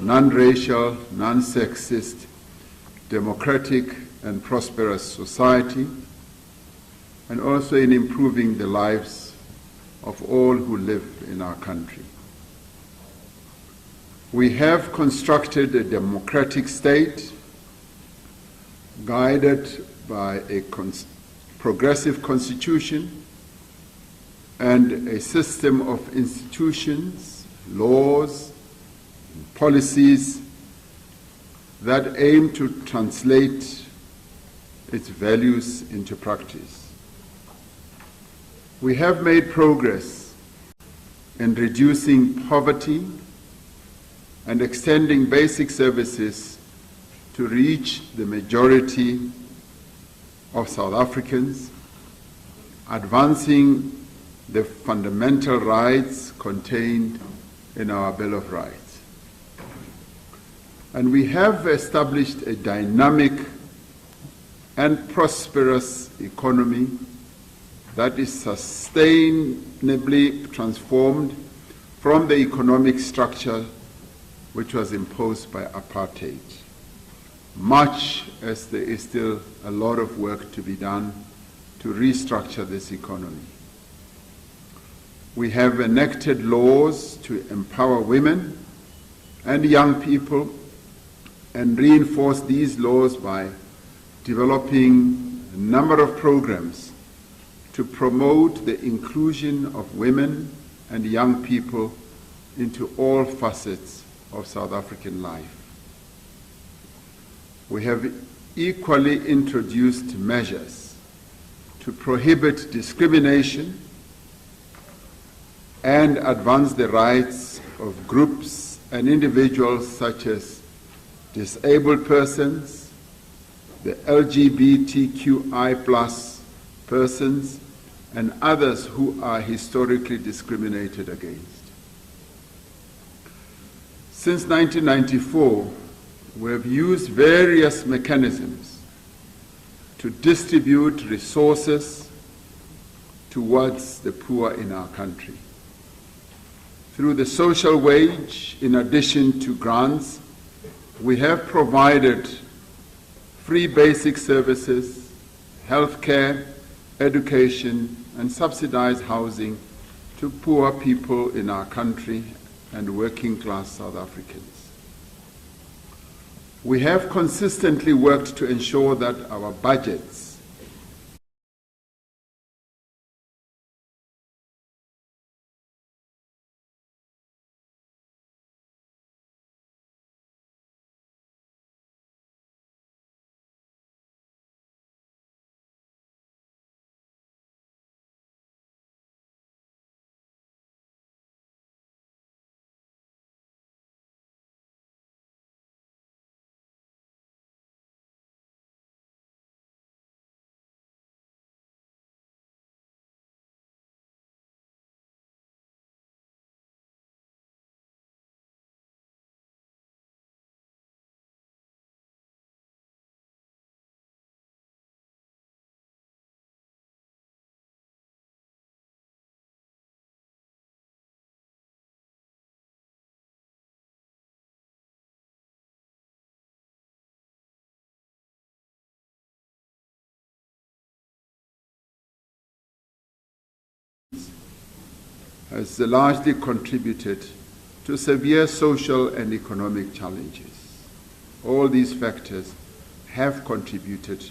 non-racial, non-sexist, democratic and prosperous society, and also in improving the lives of all who live in our country. We have constructed a democratic state guided by a progressive constitution and a system of institutions, laws, and policies that aim to translate its values into practice. We have made progress in reducing poverty and extending basic services to reach the majority of South Africans, advancing the fundamental rights contained in our Bill of Rights. And we have established a dynamic and prosperous economy that is sustainably transformed from the economic structure which was imposed by apartheid, much as there is still a lot of work to be done to restructure this economy. We have enacted laws to empower women and young people and reinforce these laws by developing a number of programs to promote the inclusion of women and young people into all facets of South African life. We have equally introduced measures to prohibit discrimination and advance the rights of groups and individuals such as disabled persons, the LGBTQI+ persons, and others who are historically discriminated against. Since 1994, we have used various mechanisms to distribute resources towards the poor in our country. Through the social wage, in addition to grants, we have provided free basic services, health care, education, and subsidized housing to poor people in our country and working-class South Africans. We have consistently worked to ensure that our budgets has largely contributed to severe social and economic challenges. All these factors have contributed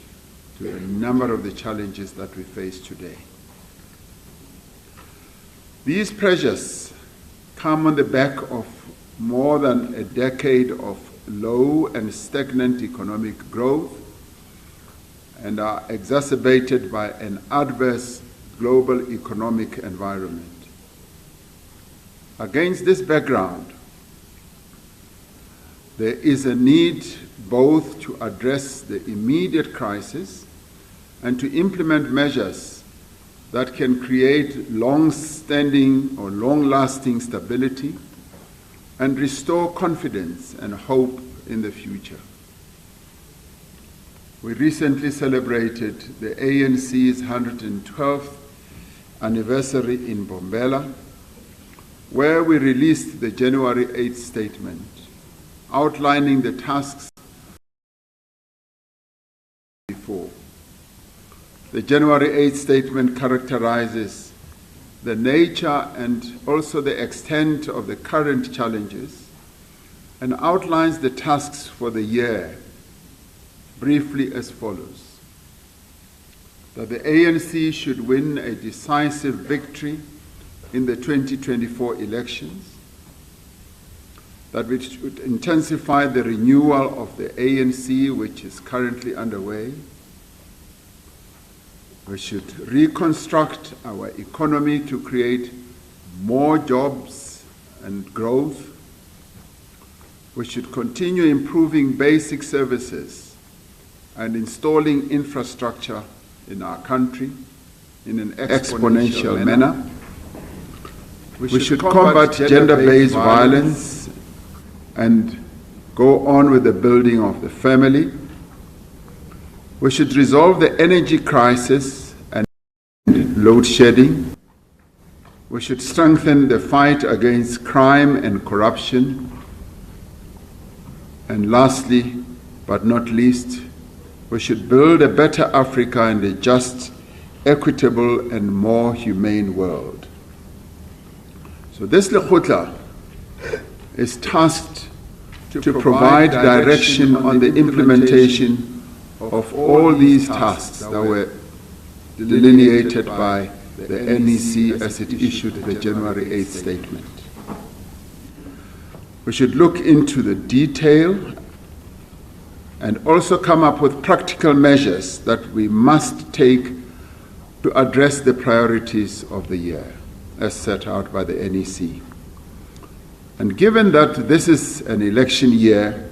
to a number of the challenges that we face today. These pressures come on the back of more than a decade of low and stagnant economic growth and are exacerbated by an adverse global economic environment. Against this background, there is a need both to address the immediate crisis and to implement measures that can create long-standing or long-lasting stability and restore confidence and hope in the future. We recently celebrated the ANC's 112th anniversary in Mbombela, where we released the January 8th statement, outlining the tasks before. The January 8th statement characterizes the nature and also the extent of the current challenges and outlines the tasks for the year briefly as follows: that the ANC should win a decisive victory in the 2024 elections, that we should intensify the renewal of the ANC, which is currently underway. We should reconstruct our economy to create more jobs and growth. We should continue improving basic services and installing infrastructure in our country in an exponential manner. We should combat gender-based violence and go on with the building of the family. We should resolve the energy crisis and load shedding. We should strengthen the fight against crime and corruption. And lastly, but not least, we should build a better Africa and a just, equitable, and more humane world. So this LOekgotla is tasked to provide direction on the implementation of all these tasks that were delineated by the NEC as it issued the January 8th statement. We should look into the detail and also come up with practical measures that we must take to address the priorities of the year as set out by the NEC. And given that this is an election year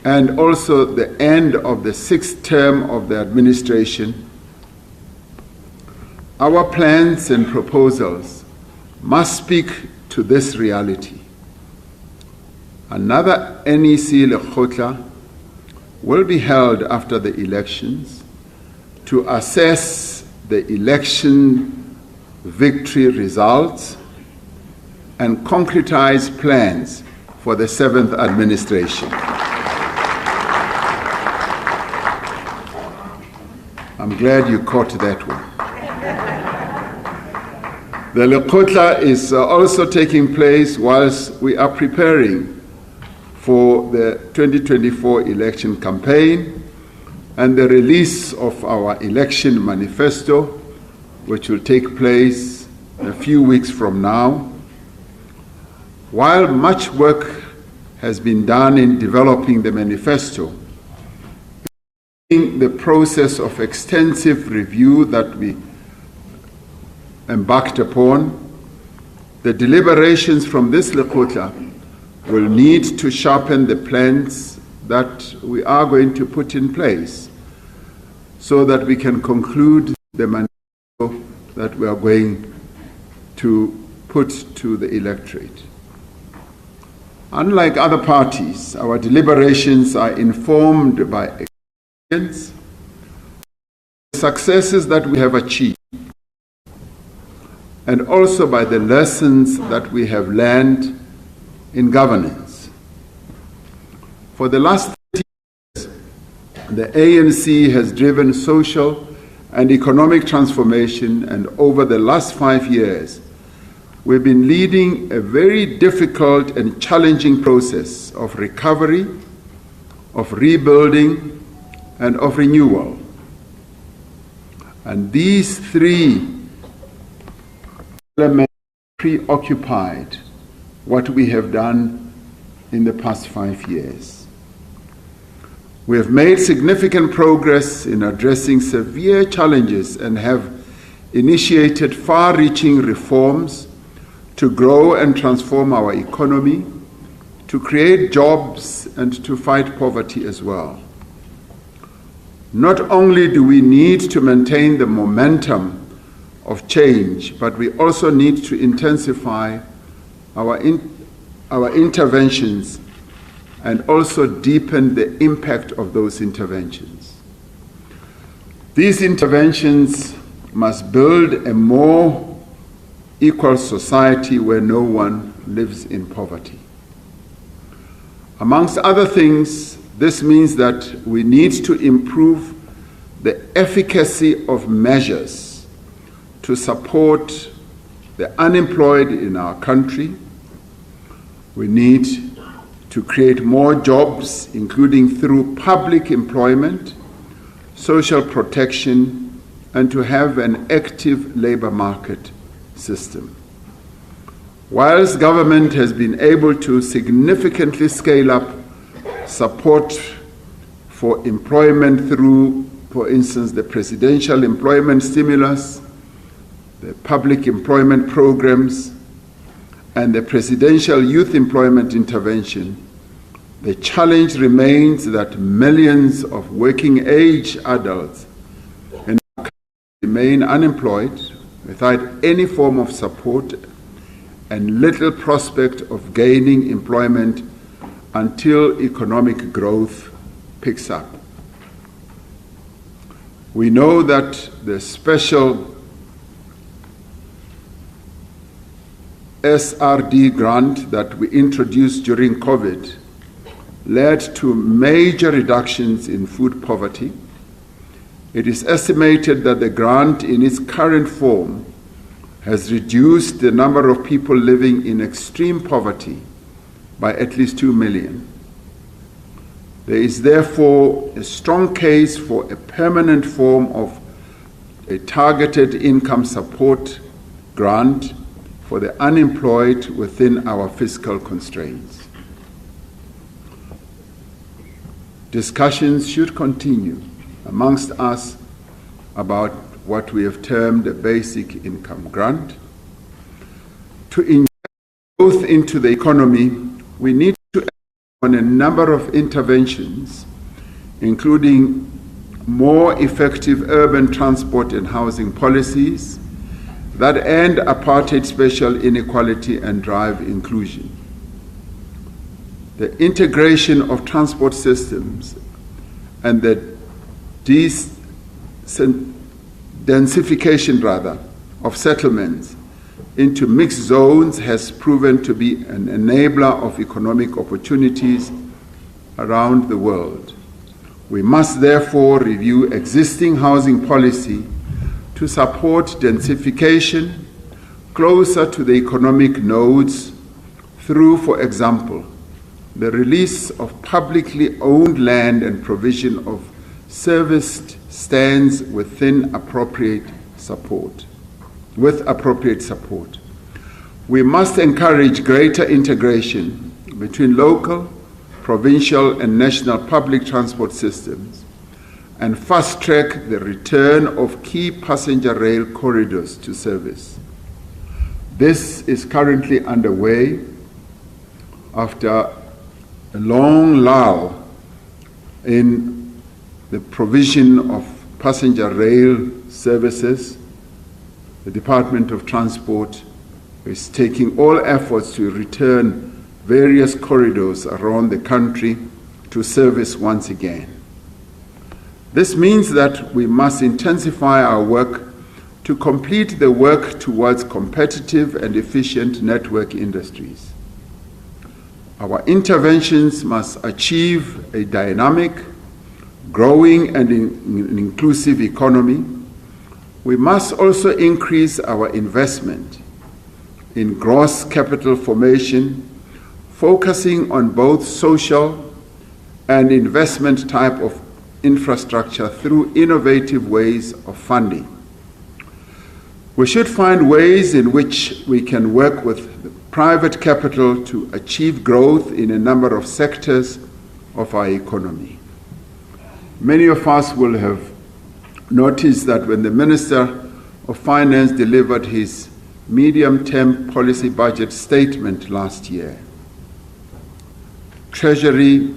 and also the end of the 6th term of the administration, our plans and proposals must speak to this reality. Another NEC LOekgotla will be held after the elections to assess the election victory results and concretize plans for the 7th administration. I'm glad you caught that one. The LOekgotla is also taking place whilst we are preparing for the 2024 election campaign and the release of our election manifesto, which will take place a few weeks from now. While much work has been done in developing the manifesto, in the process of extensive review that we embarked upon, the deliberations from this LOekgotla will need to sharpen the plans that we are going to put in place so that we can conclude the manifesto that we are going to put to the electorate. Unlike other parties, our deliberations are informed by experience, successes that we have achieved, and also by the lessons that we have learned in governance. For the last 30 years, the ANC has driven social and economic transformation, and over the last 5 years, we've been leading a very difficult and challenging process of recovery, of rebuilding, and of renewal. And these three elements preoccupied what we have done in the past 5 years. We have made significant progress in addressing severe challenges and have initiated far-reaching reforms to grow and transform our economy, to create jobs and to fight poverty as well. Not only do we need to maintain the momentum of change, but we also need to intensify our interventions and also deepen the impact of those interventions. These interventions must build a more equal society where no one lives in poverty. Amongst other things, this means that we need to improve the efficacy of measures to support the unemployed in our country. We need to create more jobs, including through public employment, social protection, and to have an active labor market system. Whilst government has been able to significantly scale up support for employment through, for instance, the presidential employment stimulus, the public employment programs, and the presidential youth employment intervention, the challenge remains that millions of working-age adults remain unemployed without any form of support and little prospect of gaining employment until economic growth picks up. We know that the special SRD grant that we introduced during COVID led to major reductions in food poverty. It is estimated that the grant in its current form has reduced the number of people living in extreme poverty by at least 2 million. There is therefore a strong case for a permanent form of a targeted income support grant for the unemployed within our fiscal constraints. Discussions should continue amongst us about what we have termed a basic income grant. To inject growth into the economy, we need to act on a number of interventions, including more effective urban transport and housing policies that end apartheid spatial inequality and drive inclusion. The integration of transport systems and the densification of settlements into mixed zones has proven to be an enabler of economic opportunities around the world. We must therefore review existing housing policy to support densification closer to the economic nodes through, for example, the release of publicly owned land and provision of serviced stands with appropriate support. We must encourage greater integration between local, provincial, and national public transport systems and fast-track the return of key passenger rail corridors to service. This is currently underway after a long lull in the provision of passenger rail services. The Department of Transport is taking all efforts to return various corridors around the country to service once again. This means that we must intensify our work to complete the work towards competitive and efficient network industries. Our interventions must achieve a dynamic, growing and inclusive economy. We must also increase our investment in gross capital formation, focusing on both social and investment type of infrastructure through innovative ways of funding. We should find ways in which we can work with private capital to achieve growth in a number of sectors of our economy. Many of us will have noticed that when the Minister of Finance delivered his medium-term policy budget statement last year, Treasury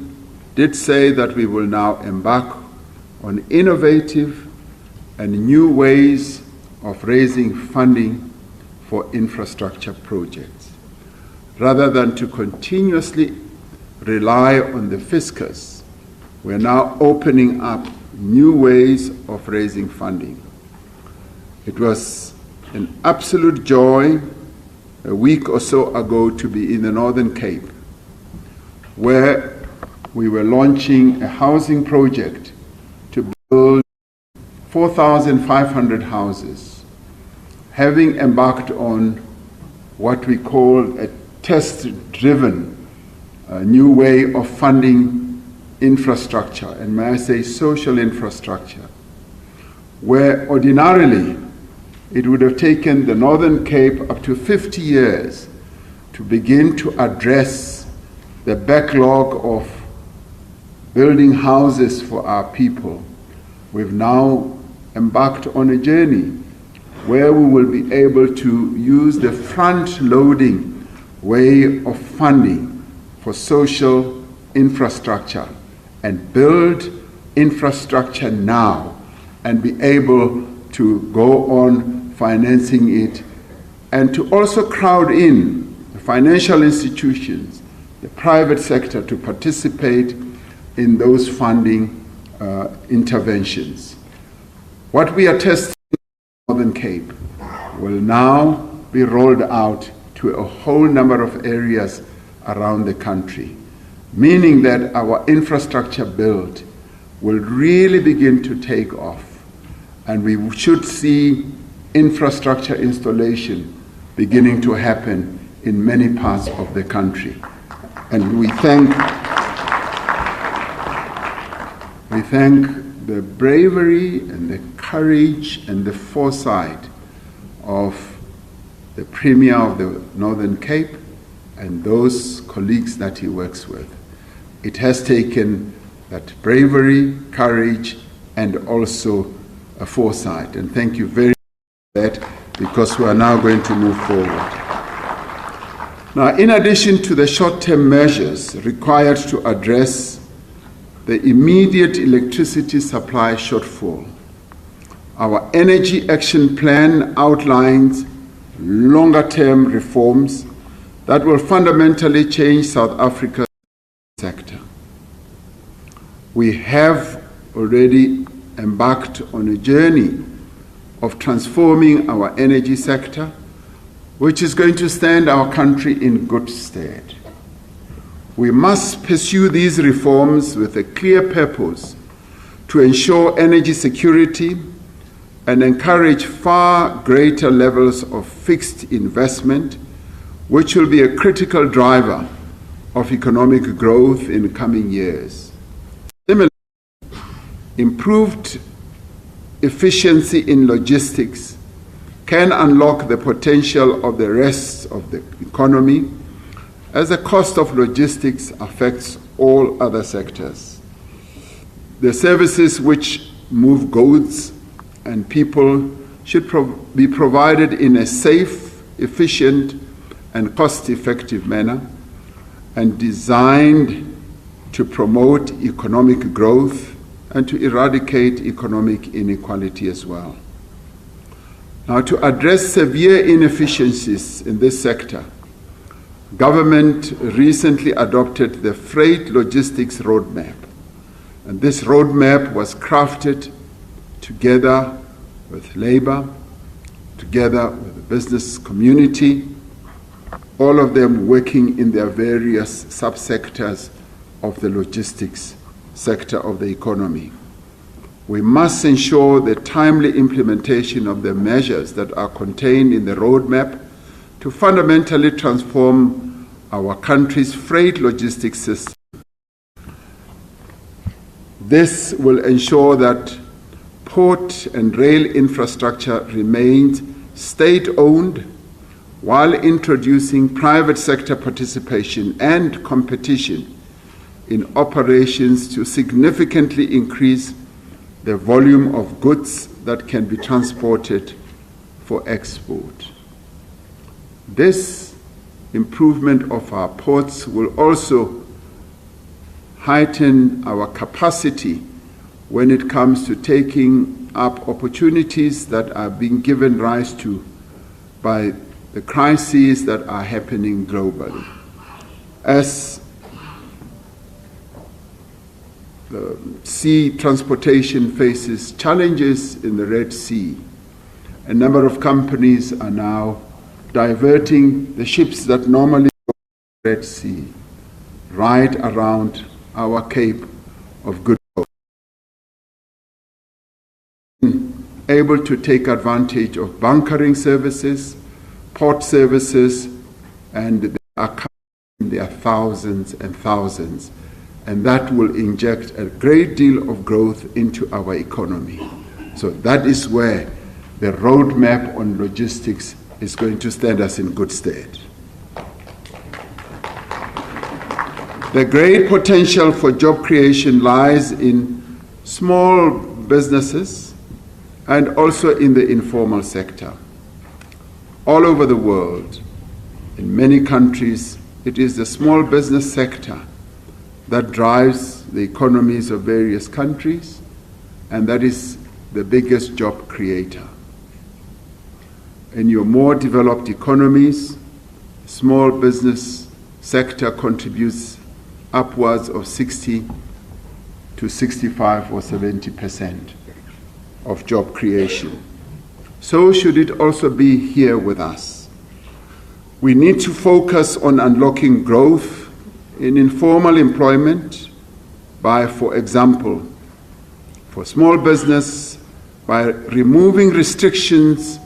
did say that we will now embark on innovative and new ways of raising funding for infrastructure projects. Rather than to continuously rely on the fiscus, we're now opening up new ways of raising funding. It was an absolute joy a week or so ago to be in the Northern Cape, where we were launching a housing project to build 4,500 houses, having embarked on what we call a test-driven new way of funding infrastructure, and may I say social infrastructure, where ordinarily it would have taken the Northern Cape up to 50 years to begin to address the backlog of building houses for our people. We've now embarked on a journey where we will be able to use the front-loading way of funding for social infrastructure and build infrastructure now and be able to go on financing it, and to also crowd in the financial institutions, the private sector, to participate in those funding interventions. What we are testing in the Northern Cape will now be rolled out to a whole number of areas around the country, meaning that our infrastructure build will really begin to take off, and we should see infrastructure installation beginning to happen in many parts of the country. And we thank the bravery and the courage and the foresight of the Premier of the Northern Cape and those colleagues that he works with. It has taken that bravery, courage, and also a foresight. And thank you very much for that, because we are now going to move forward. Now, in addition to the short-term measures required to address the immediate electricity supply shortfall, our Energy Action Plan outlines longer-term reforms that will fundamentally change South Africa's sector. We have already embarked on a journey of transforming our energy sector, which is going to stand our country in good stead. We must pursue these reforms with a clear purpose to ensure energy security and encourage far greater levels of fixed investment, which will be a critical driver of economic growth in the coming years. Similarly, improved efficiency in logistics can unlock the potential of the rest of the economy, as the cost of logistics affects all other sectors. The services which move goods and people should be provided in a safe, efficient, and cost-effective manner, and designed to promote economic growth and to eradicate economic inequality as well. Now, to address severe inefficiencies in this sector, government recently adopted the Freight Logistics Roadmap. And this roadmap was crafted together with labor, together with the business community, all of them working in their various subsectors of the logistics sector of the economy. We must ensure the timely implementation of the measures that are contained in the roadmap to fundamentally transform our country's freight logistics system. This will ensure that port and rail infrastructure remains state-owned, while introducing private sector participation and competition in operations to significantly increase the volume of goods that can be transported for export. This improvement of our ports will also heighten our capacity when it comes to taking up opportunities that are being given rise to by the crises that are happening globally. As the sea transportation faces challenges in the Red Sea, a number of companies are now diverting the ships that normally go to the Red Sea right around our Cape of Good Hope. Able to take advantage of bunkering services, port services, and there are thousands and thousands, and that will inject a great deal of growth into our economy. So that is where the roadmap on logistics is going to stand us in good stead. The great potential for job creation lies in small businesses and also in the informal sector. All over the world, in many countries, it is the small business sector that drives the economies of various countries, and that is the biggest job creator. In your more developed economies, small business sector contributes upwards of 60 to 65 or 70% of job creation. So should it also be here with us. We need to focus on unlocking growth in informal employment by, for example, for small business, by removing restrictions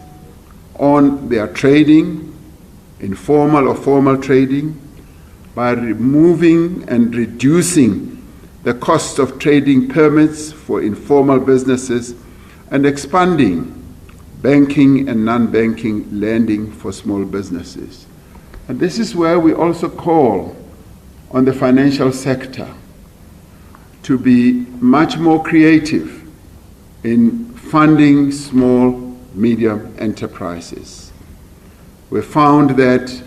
on their trading, informal or formal trading, by removing and reducing the cost of trading permits for informal businesses and expanding banking and non-banking lending for small businesses. And this is where we also call on the financial sector to be much more creative in funding small, medium enterprises. We found that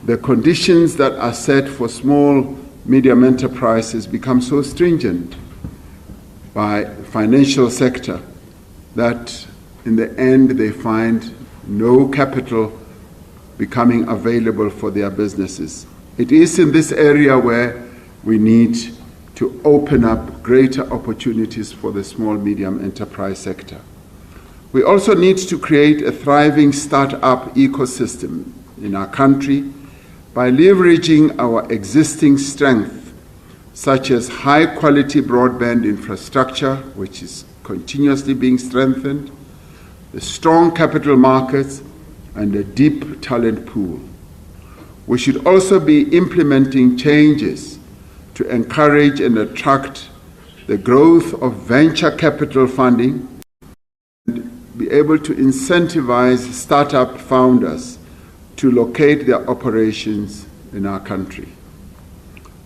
the conditions that are set for small, medium enterprises become so stringent by the financial sector that in the end they find no capital becoming available for their businesses. It is in this area where we need to open up greater opportunities for the small, medium enterprise sector. We also need to create a thriving start-up ecosystem in our country by leveraging our existing strength, such as high-quality broadband infrastructure, which is continuously being strengthened, the strong capital markets, and a deep talent pool. We should also be implementing changes to encourage and attract the growth of venture capital funding and be able to incentivize startup founders to locate their operations in our country.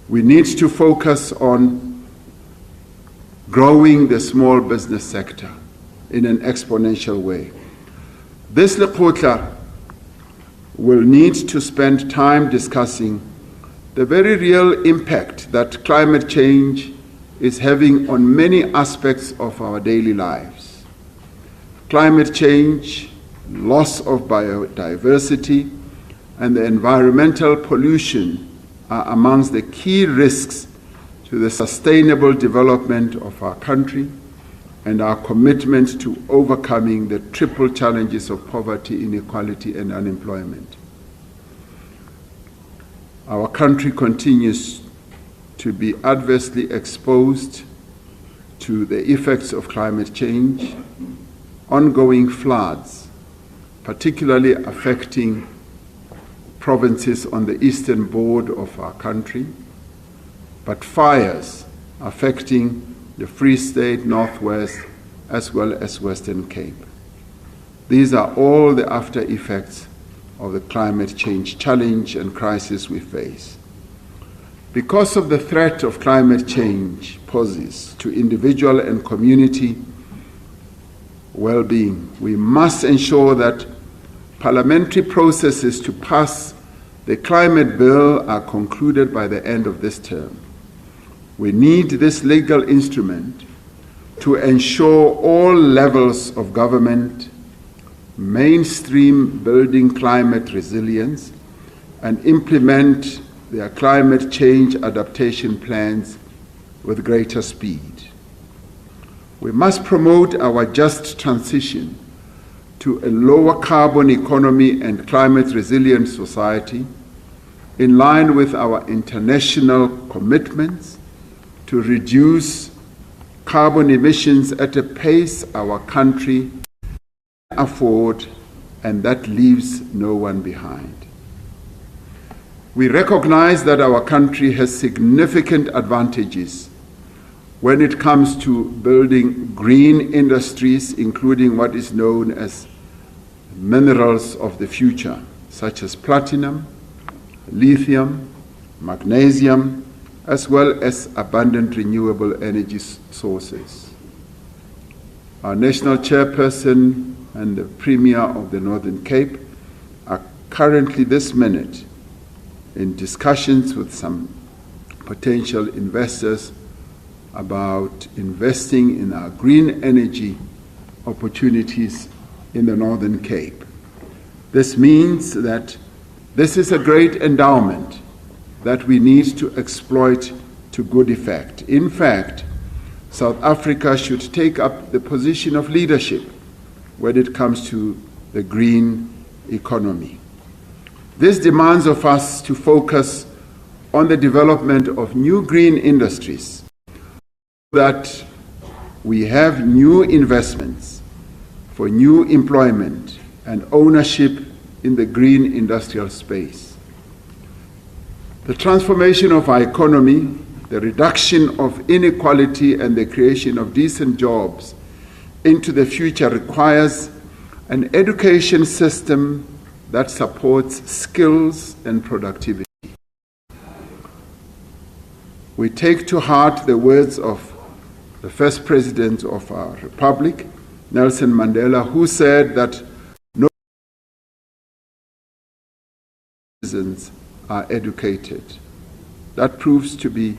We need to focus on growing the small business sector in an exponential way. This LOekgotla will need to spend time discussing the very real impact that climate change is having on many aspects of our daily lives. Climate change, loss of biodiversity, and the environmental pollution are amongst the key risks to the sustainable development of our country and our commitment to overcoming the triple challenges of poverty, inequality, and unemployment. Our country continues to be adversely exposed to the effects of climate change, ongoing floods, particularly affecting provinces on the eastern border of our country, but fires affecting the Free State, Northwest, as well as Western Cape. These are all the after effects of the climate change challenge and crisis we face. Because of the threat of climate change poses to individual and community well-being, we must ensure that parliamentary processes to pass the climate bill are concluded by the end of this term. We need this legal instrument to ensure all levels of government mainstream building climate resilience and implement their climate change adaptation plans with greater speed. We must promote our just transition to a lower carbon economy and climate resilient society in line with our international commitments to reduce carbon emissions at a pace our country can afford and that leaves no one behind. We recognize that our country has significant advantages when it comes to building green industries, including what is known as minerals of the future, such as platinum, lithium, magnesium, as well as abundant renewable energy sources. Our national chairperson and the Premier of the Northern Cape are currently this minute in discussions with some potential investors about investing in our green energy opportunities in the Northern Cape. This means that this is a great endowment that we need to exploit to good effect. In fact, South Africa should take up the position of leadership when it comes to the green economy. This demands of us to focus on the development of new green industries so that we have new investments for new employment and ownership in the green industrial space. The transformation of our economy, the reduction of inequality and the creation of decent jobs into the future requires an education system that supports skills and productivity. We take to heart the words of the first president of our republic, Nelson Mandela, who said that no citizens are educated. That proves to be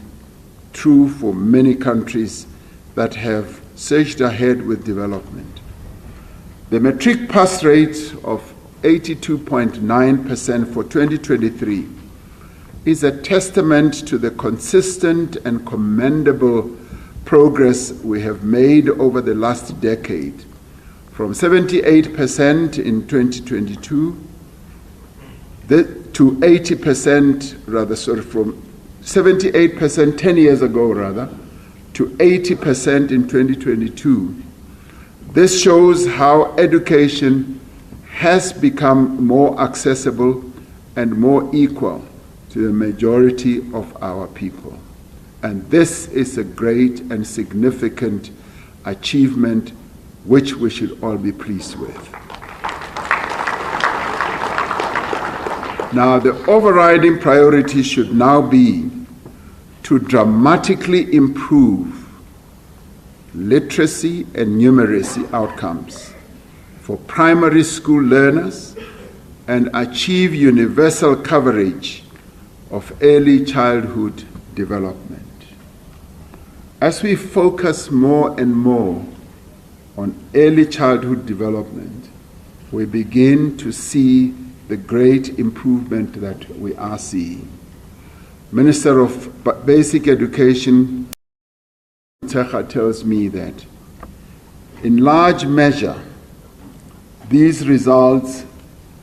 true for many countries that have surged ahead with development. The matric pass rate of 82.9% for 2023 is a testament to the consistent and commendable progress we have made over the last decade, from 78% in 2022 to 80%, from 78% 10 years ago, to 80% in 2022. This shows how education has become more accessible and more equal to the majority of our people. And this is a great and significant achievement which we should all be pleased with. Now, the overriding priority should now be to dramatically improve literacy and numeracy outcomes for primary school learners and achieve universal coverage of early childhood development. As we focus more and more on early childhood development, we begin to see the great improvement that we are seeing. Minister of Basic Education tells me that in large measure, these results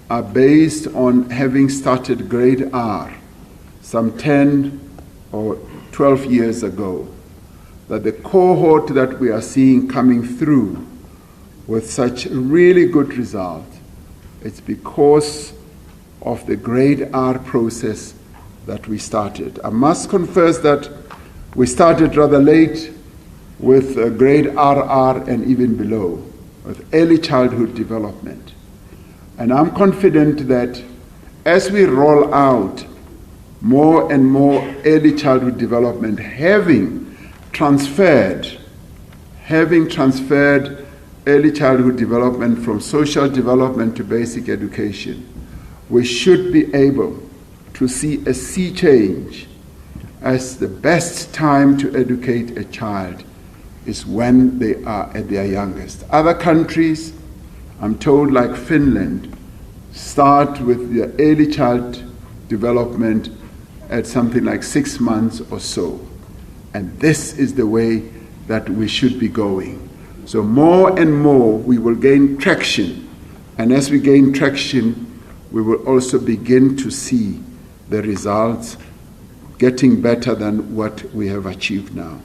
are based on having started grade R some 10 or 12 years ago. That the cohort that we are seeing coming through with such really good results, it's because of the grade R process that we started. I must confess that we started rather late with grade RR and even below, with early childhood development. And I'm confident that as we roll out more and more early childhood development, having transferred early childhood development from social development to basic education, we should be able to see a sea change as the best time to educate a child is when they are at their youngest. Other countries, I'm told, like Finland, start with their early child development at something like 6 months or so. And this is the way that we should be going. So more and more we will gain traction. And as we gain traction, we will also begin to see the results getting better than what we have achieved now.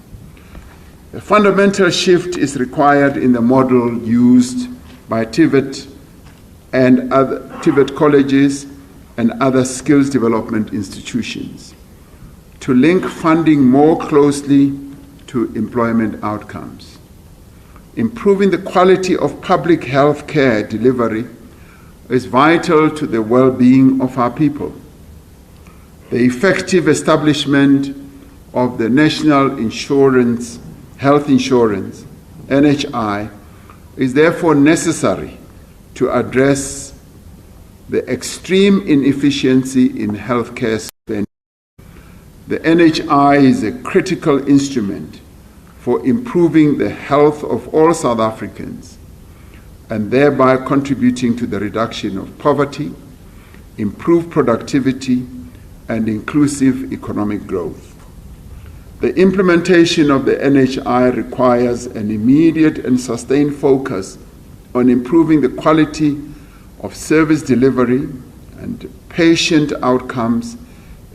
A fundamental shift is required in the model used by TVET and other TVET colleges and other skills development institutions to link funding more closely to employment outcomes. Improving the quality of public health care delivery is vital to the well-being of our people. The effective establishment of the National Health Insurance, NHI, is therefore necessary to address the extreme inefficiency in healthcare spending. The NHI is a critical instrument for improving the health of all South Africans and thereby contributing to the reduction of poverty, improved productivity, and inclusive economic growth. The implementation of the NHI requires an immediate and sustained focus on improving the quality of service delivery and patient outcomes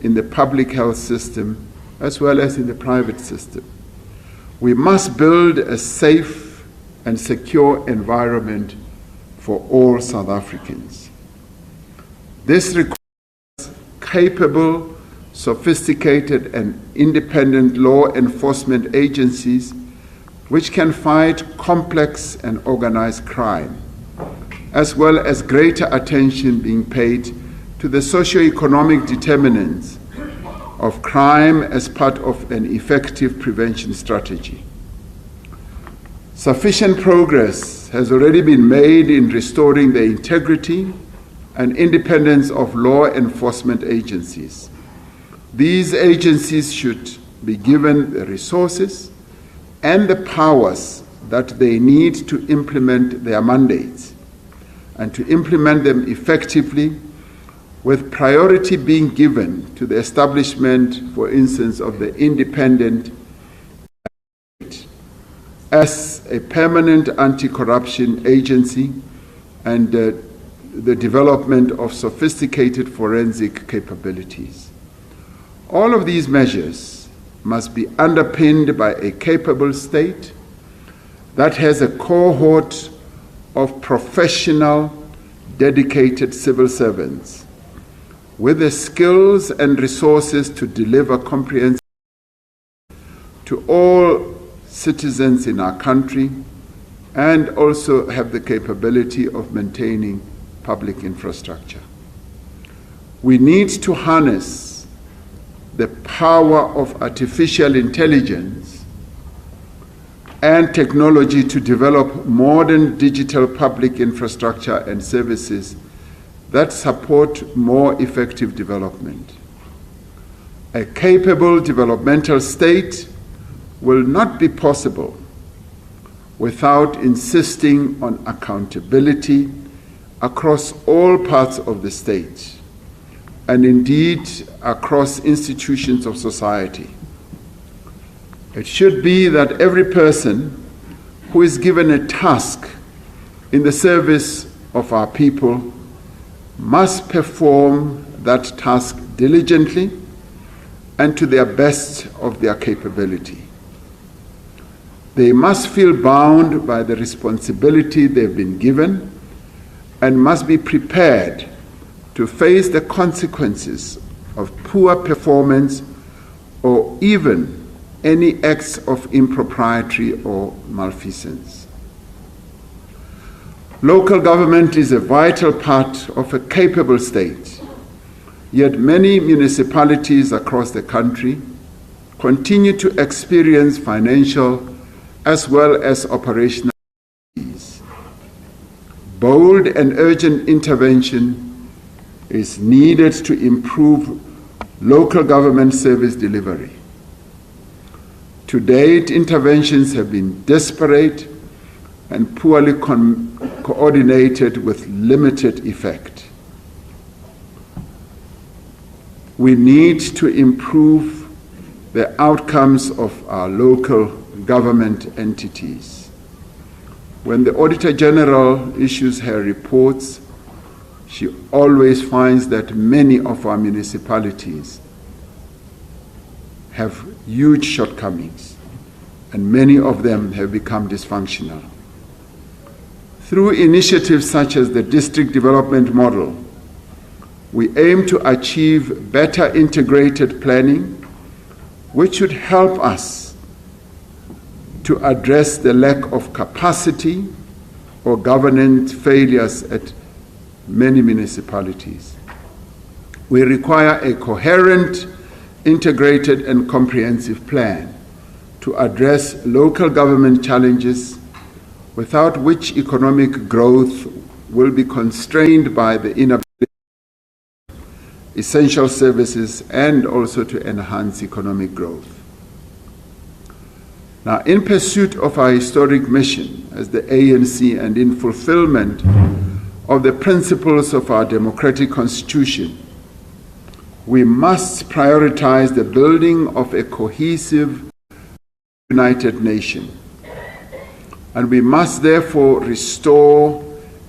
in the public health system as well as in the private system. We must build a safe and secure environment for all South Africans. This requires capable, sophisticated, and independent law enforcement agencies which can fight complex and organized crime, as well as greater attention being paid to the socio-economic determinants of crime as part of an effective prevention strategy. Sufficient progress has already been made in restoring the integrity and independence of law enforcement agencies. These agencies should be given the resources and the powers that they need to implement their mandates and to implement them effectively, with priority being given to the establishment, for instance, of the independent as a permanent anti-corruption agency and the development of sophisticated forensic capabilities. All of these measures must be underpinned by a capable state that has a cohort of professional, dedicated civil servants with the skills and resources to deliver comprehensive to all citizens in our country and also have the capability of maintaining public infrastructure. We need to harness the power of artificial intelligence and technology to develop modern digital public infrastructure and services that support more effective development. A capable developmental state will not be possible without insisting on accountability across all parts of the state and indeed across institutions of society. It should be that every person who is given a task in the service of our people must perform that task diligently and to their best of their capability. They must feel bound by the responsibility they've been given and must be prepared to face the consequences of poor performance or even any acts of impropriety or malfeasance. Local government is a vital part of a capable state, yet many municipalities across the country continue to experience financial as well as operational issues. Bold and urgent intervention is needed to improve local government service delivery. To date, interventions have been disparate and poorly coordinated with limited effect. We need to improve the outcomes of our local government entities. When the Auditor General issues her reports, she always finds that many of our municipalities have huge shortcomings, and many of them have become dysfunctional. Through initiatives such as the district development model, we aim to achieve better integrated planning, which should help us to address the lack of capacity or governance failures at many municipalities. We require a coherent, integrated and comprehensive plan to address local government challenges, without which economic growth will be constrained by the inability of essential services and also to enhance economic growth. Now, in pursuit of our historic mission as the ANC and in fulfillment of the principles of our democratic constitution, we must prioritize the building of a cohesive, united nation. And we must therefore restore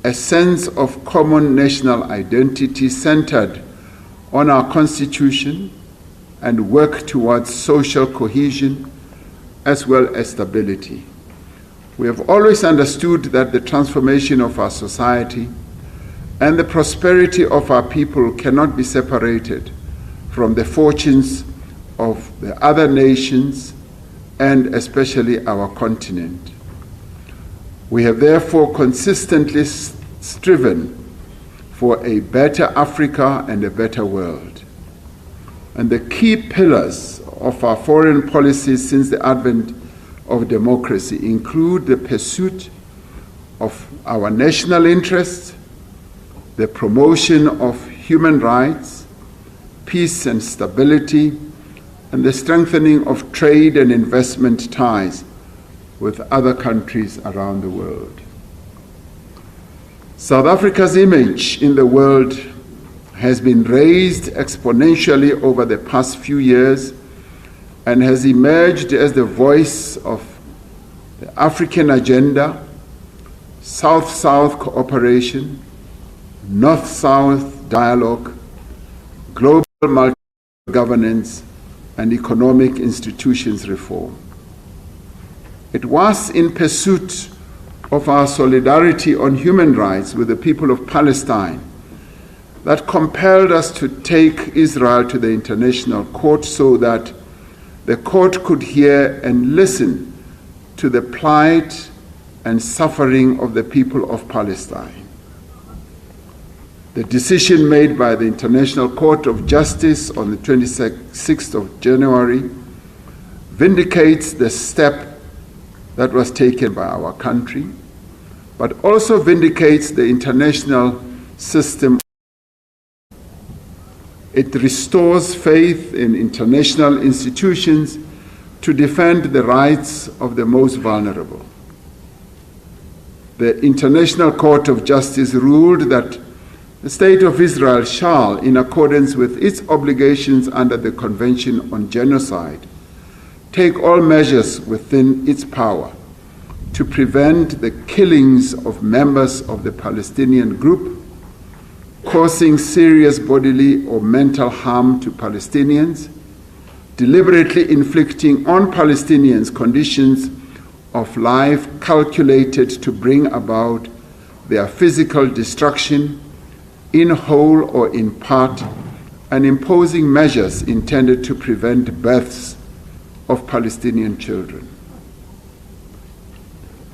a sense of common national identity centered on our constitution and work towards social cohesion as well as stability. We have always understood that the transformation of our society and the prosperity of our people cannot be separated from the fortunes of the other nations and especially our continent. We have therefore consistently striven for a better Africa and a better world. And the key pillars of our foreign policy since the advent of democracy include the pursuit of our national interests, the promotion of human rights, peace and stability, and the strengthening of trade and investment ties with other countries around the world. South Africa's image in the world has been raised exponentially over the past few years and has emerged as the voice of the African agenda, South-South cooperation, North-South dialogue, global multi-governance, and economic institutions reform. It was in pursuit of our solidarity on human rights with the people of Palestine that compelled us to take Israel to the International Court so that the court could hear and listen to the plight and suffering of the people of Palestine. The decision made by the International Court of Justice on the 26th of January vindicates the step that was taken by our country, but also vindicates the international system. It restores faith in international institutions to defend the rights of the most vulnerable. The International Court of Justice ruled that the State of Israel shall, in accordance with its obligations under the Convention on Genocide, take all measures within its power to prevent the killings of members of the Palestinian group, causing serious bodily or mental harm to Palestinians, deliberately inflicting on Palestinians conditions of life calculated to bring about their physical destruction, in whole or in part, and imposing measures intended to prevent births of Palestinian children.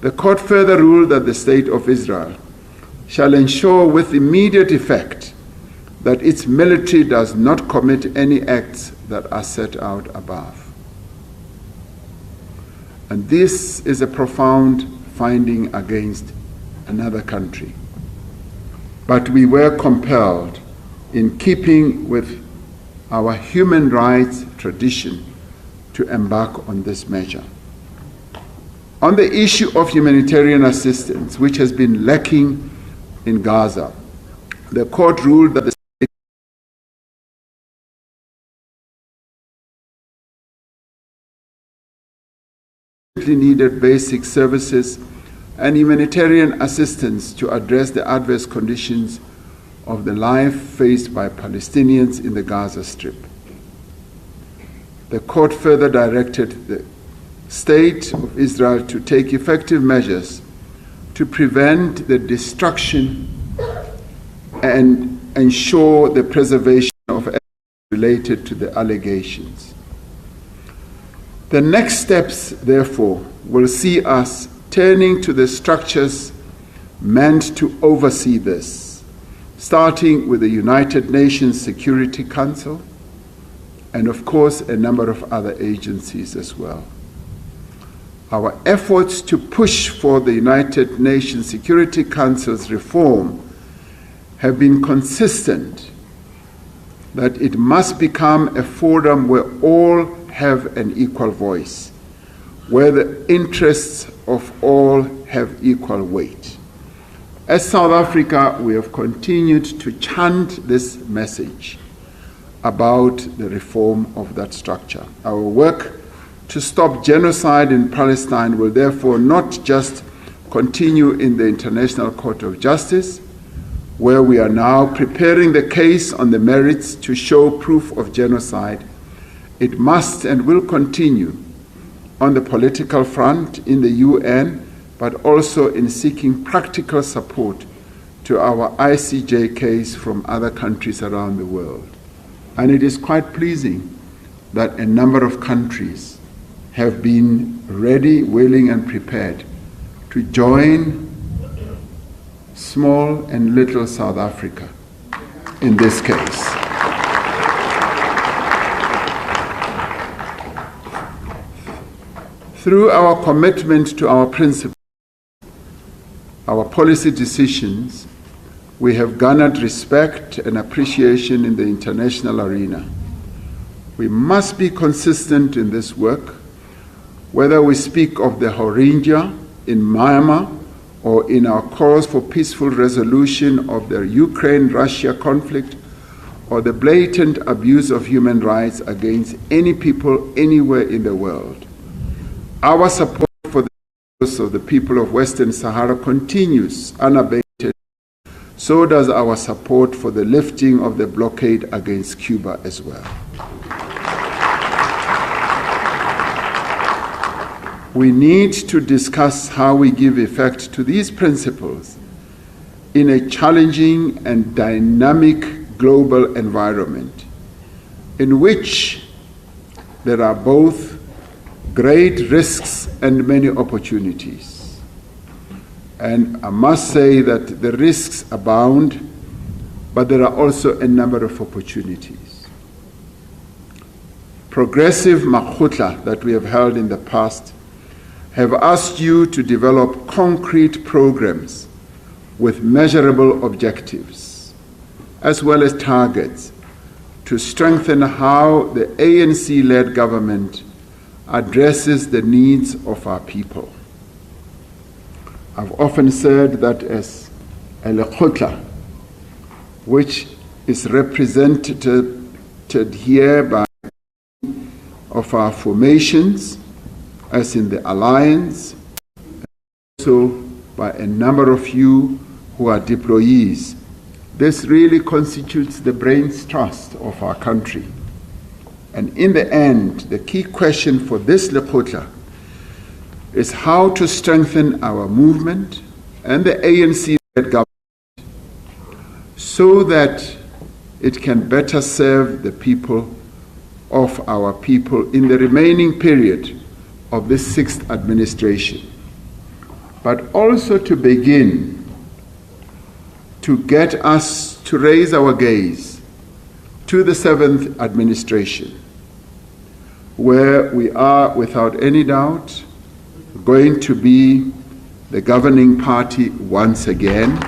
The court further ruled that the State of Israel shall ensure with immediate effect that its military does not commit any acts that are set out above. And this is a profound finding against another country. But we were compelled, in keeping with our human rights tradition, to embark on this measure. On the issue of humanitarian assistance, which has been lacking in Gaza, the court ruled that the state needed basic services and humanitarian assistance to address the adverse conditions of the life faced by Palestinians in the Gaza Strip. The court further directed the State of Israel to take effective measures to prevent the destruction and ensure the preservation of evidence related to the allegations. The next steps, therefore, will see us turning to the structures meant to oversee this, starting with the United Nations Security Council and, of course, a number of other agencies as well. Our efforts to push for the United Nations Security Council's reform have been consistent that it must become a forum where all have an equal voice, where the interests of all have equal weight. As South Africa, we have continued to chant this message about the reform of that structure. Our work to stop genocide in Palestine will therefore not just continue in the International Court of Justice, where we are now preparing the case on the merits to show proof of genocide. It must and will continue on the political front in the UN, but also in seeking practical support to our ICJ case from other countries around the world. And it is quite pleasing that a number of countries have been ready, willing, and prepared to join small and little South Africa in this case. Through our commitment to our principles, our policy decisions, we have garnered respect and appreciation in the international arena. We must be consistent in this work, whether we speak of the Rohingya in Myanmar or in our calls for peaceful resolution of the Ukraine-Russia conflict or the blatant abuse of human rights against any people anywhere in the world. Our support for the interests of the people of Western Sahara continues unabated. So does our support for the lifting of the blockade against Cuba as well. We need to discuss how we give effect to these principles in a challenging and dynamic global environment in which there are both great risks and many opportunities. And I must say that the risks abound, but there are also a number of opportunities. Progressive LOekgotla that we have held in the past have asked you to develop concrete programs with measurable objectives, as well as targets, to strengthen how the ANC-led government addresses the needs of our people. I've often said that as a LOekgotla, which is represented here by of our formations, as in the Alliance, and also by a number of you who are deployees. This really constitutes the brains trust of our country. And in the end, the key question for this LOekgotla is how to strengthen our movement and the ANC-led government so that it can better serve the people of our people in the remaining period of this sixth administration, but also to begin to get us to raise our gaze to the seventh administration, where we are, without any doubt, going to be the governing party once again.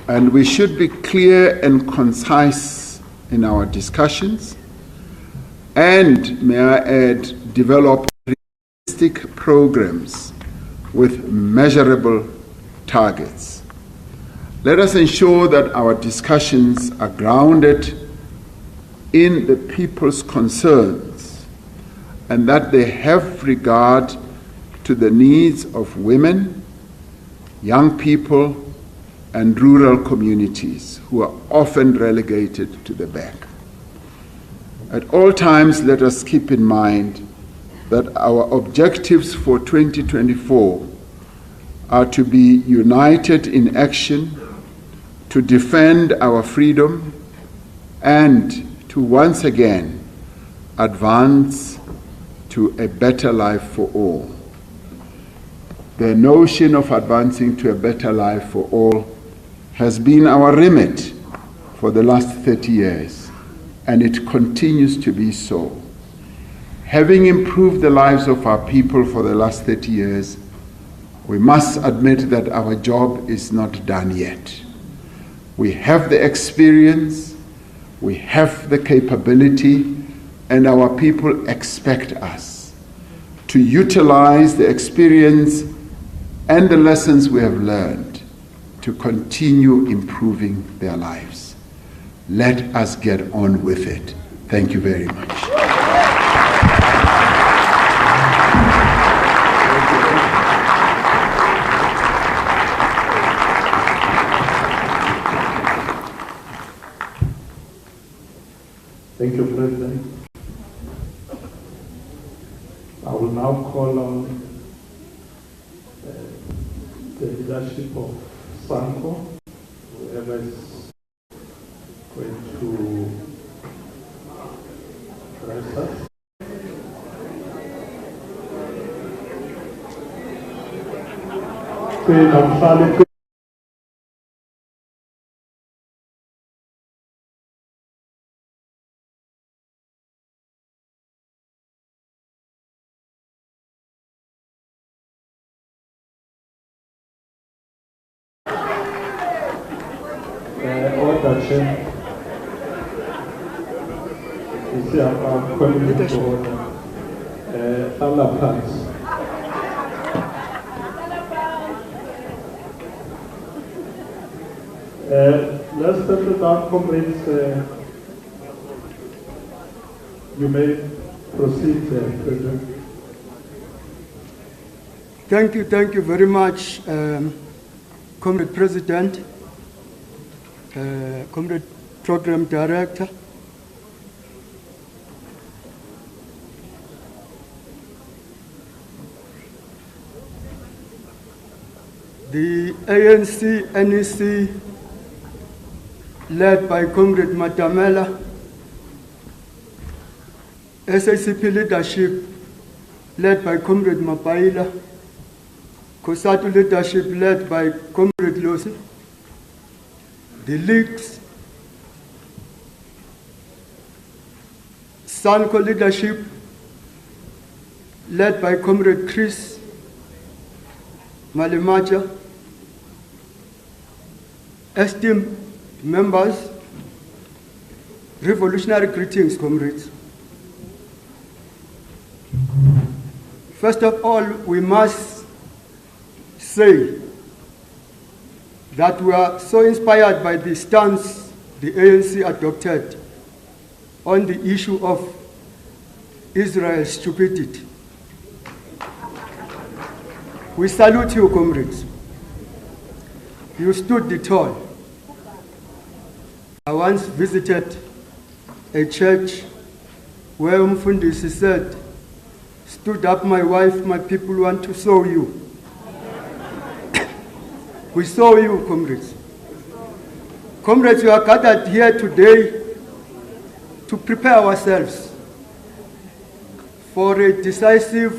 And we should be clear and concise in our discussions, and, may I add, develop realistic programs with measurable targets. Let us ensure that our discussions are grounded in the people's concerns and that they have regard to the needs of women, young people, and rural communities who are often relegated to the back. At all times, let us keep in mind that our objectives for 2024 are to be united in action, to defend our freedom, and to once again advance to a better life for all. The notion of advancing to a better life for all has been our remit for the last 30 years, and it continues to be so. Having improved the lives of our people for the last 30 years, we must admit that our job is not done yet. We have the experience, we have the capability, and our people expect us to utilize the experience and the lessons we have learned to continue improving their lives. Let us get on with it. Thank you very much. Thank you, President. I will now call on the leadership of SANCO, whoever is going to address us. Order, Chair. You see, I'm calling you to order. Allah plans. Let's settle down, comrades. You may proceed, President. Thank you very much, Comrade President, Comrade Program Director, the ANC NEC, led by Comrade Matamela, SACP leadership, led by Comrade Mapaila, COSATU leadership, led by Comrade Losi, the leagues, SANCO leadership, led by Comrade Chris Malimacha, esteemed members, revolutionary greetings, comrades. First of all, we must say that we are so inspired by the stance the ANC adopted on the issue of Israel's stupidity. We salute you, comrades. You stood the tall. I once visited a church where Mfundisi said, "Stood up, my wife, my people want to saw you." We saw you, comrades. Comrades, we are gathered here today to prepare ourselves for a decisive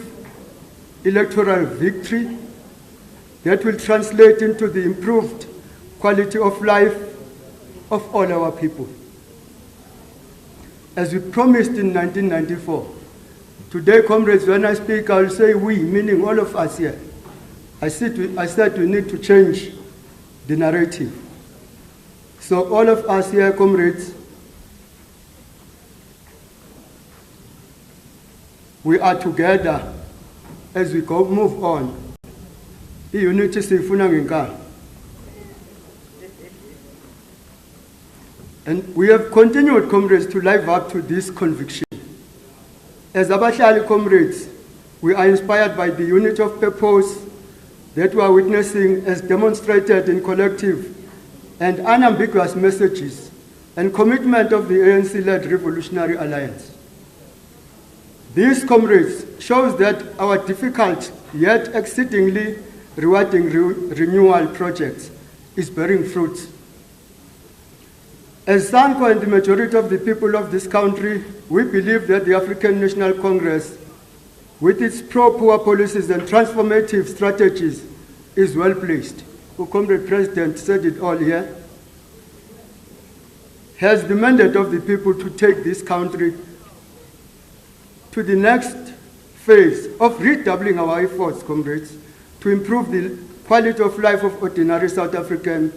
electoral victory that will translate into the improved quality of life of all our people. As we promised in 1994, today, comrades, when I speak, I will say we, meaning all of us here. I said we need to change the narrative. So all of us here, comrades, we are together as we move on. Unity sifuna ngenkani. And we have continued, comrades, to live up to this conviction. As abahlali, comrades, We are inspired by the unity of purpose that we are witnessing as demonstrated in collective and unambiguous messages and commitment of the ANC-led Revolutionary Alliance. These, comrades, shows that our difficult yet exceedingly rewarding renewal project is bearing fruit. As SANCO and the majority of the people of this country, we believe that the African National Congress, with its pro-poor policies and transformative strategies, is well placed. The Comrade President said it all here. Has the mandate of the people to take this country to the next phase of redoubling our efforts, comrades, to improve the quality of life of ordinary South Africans,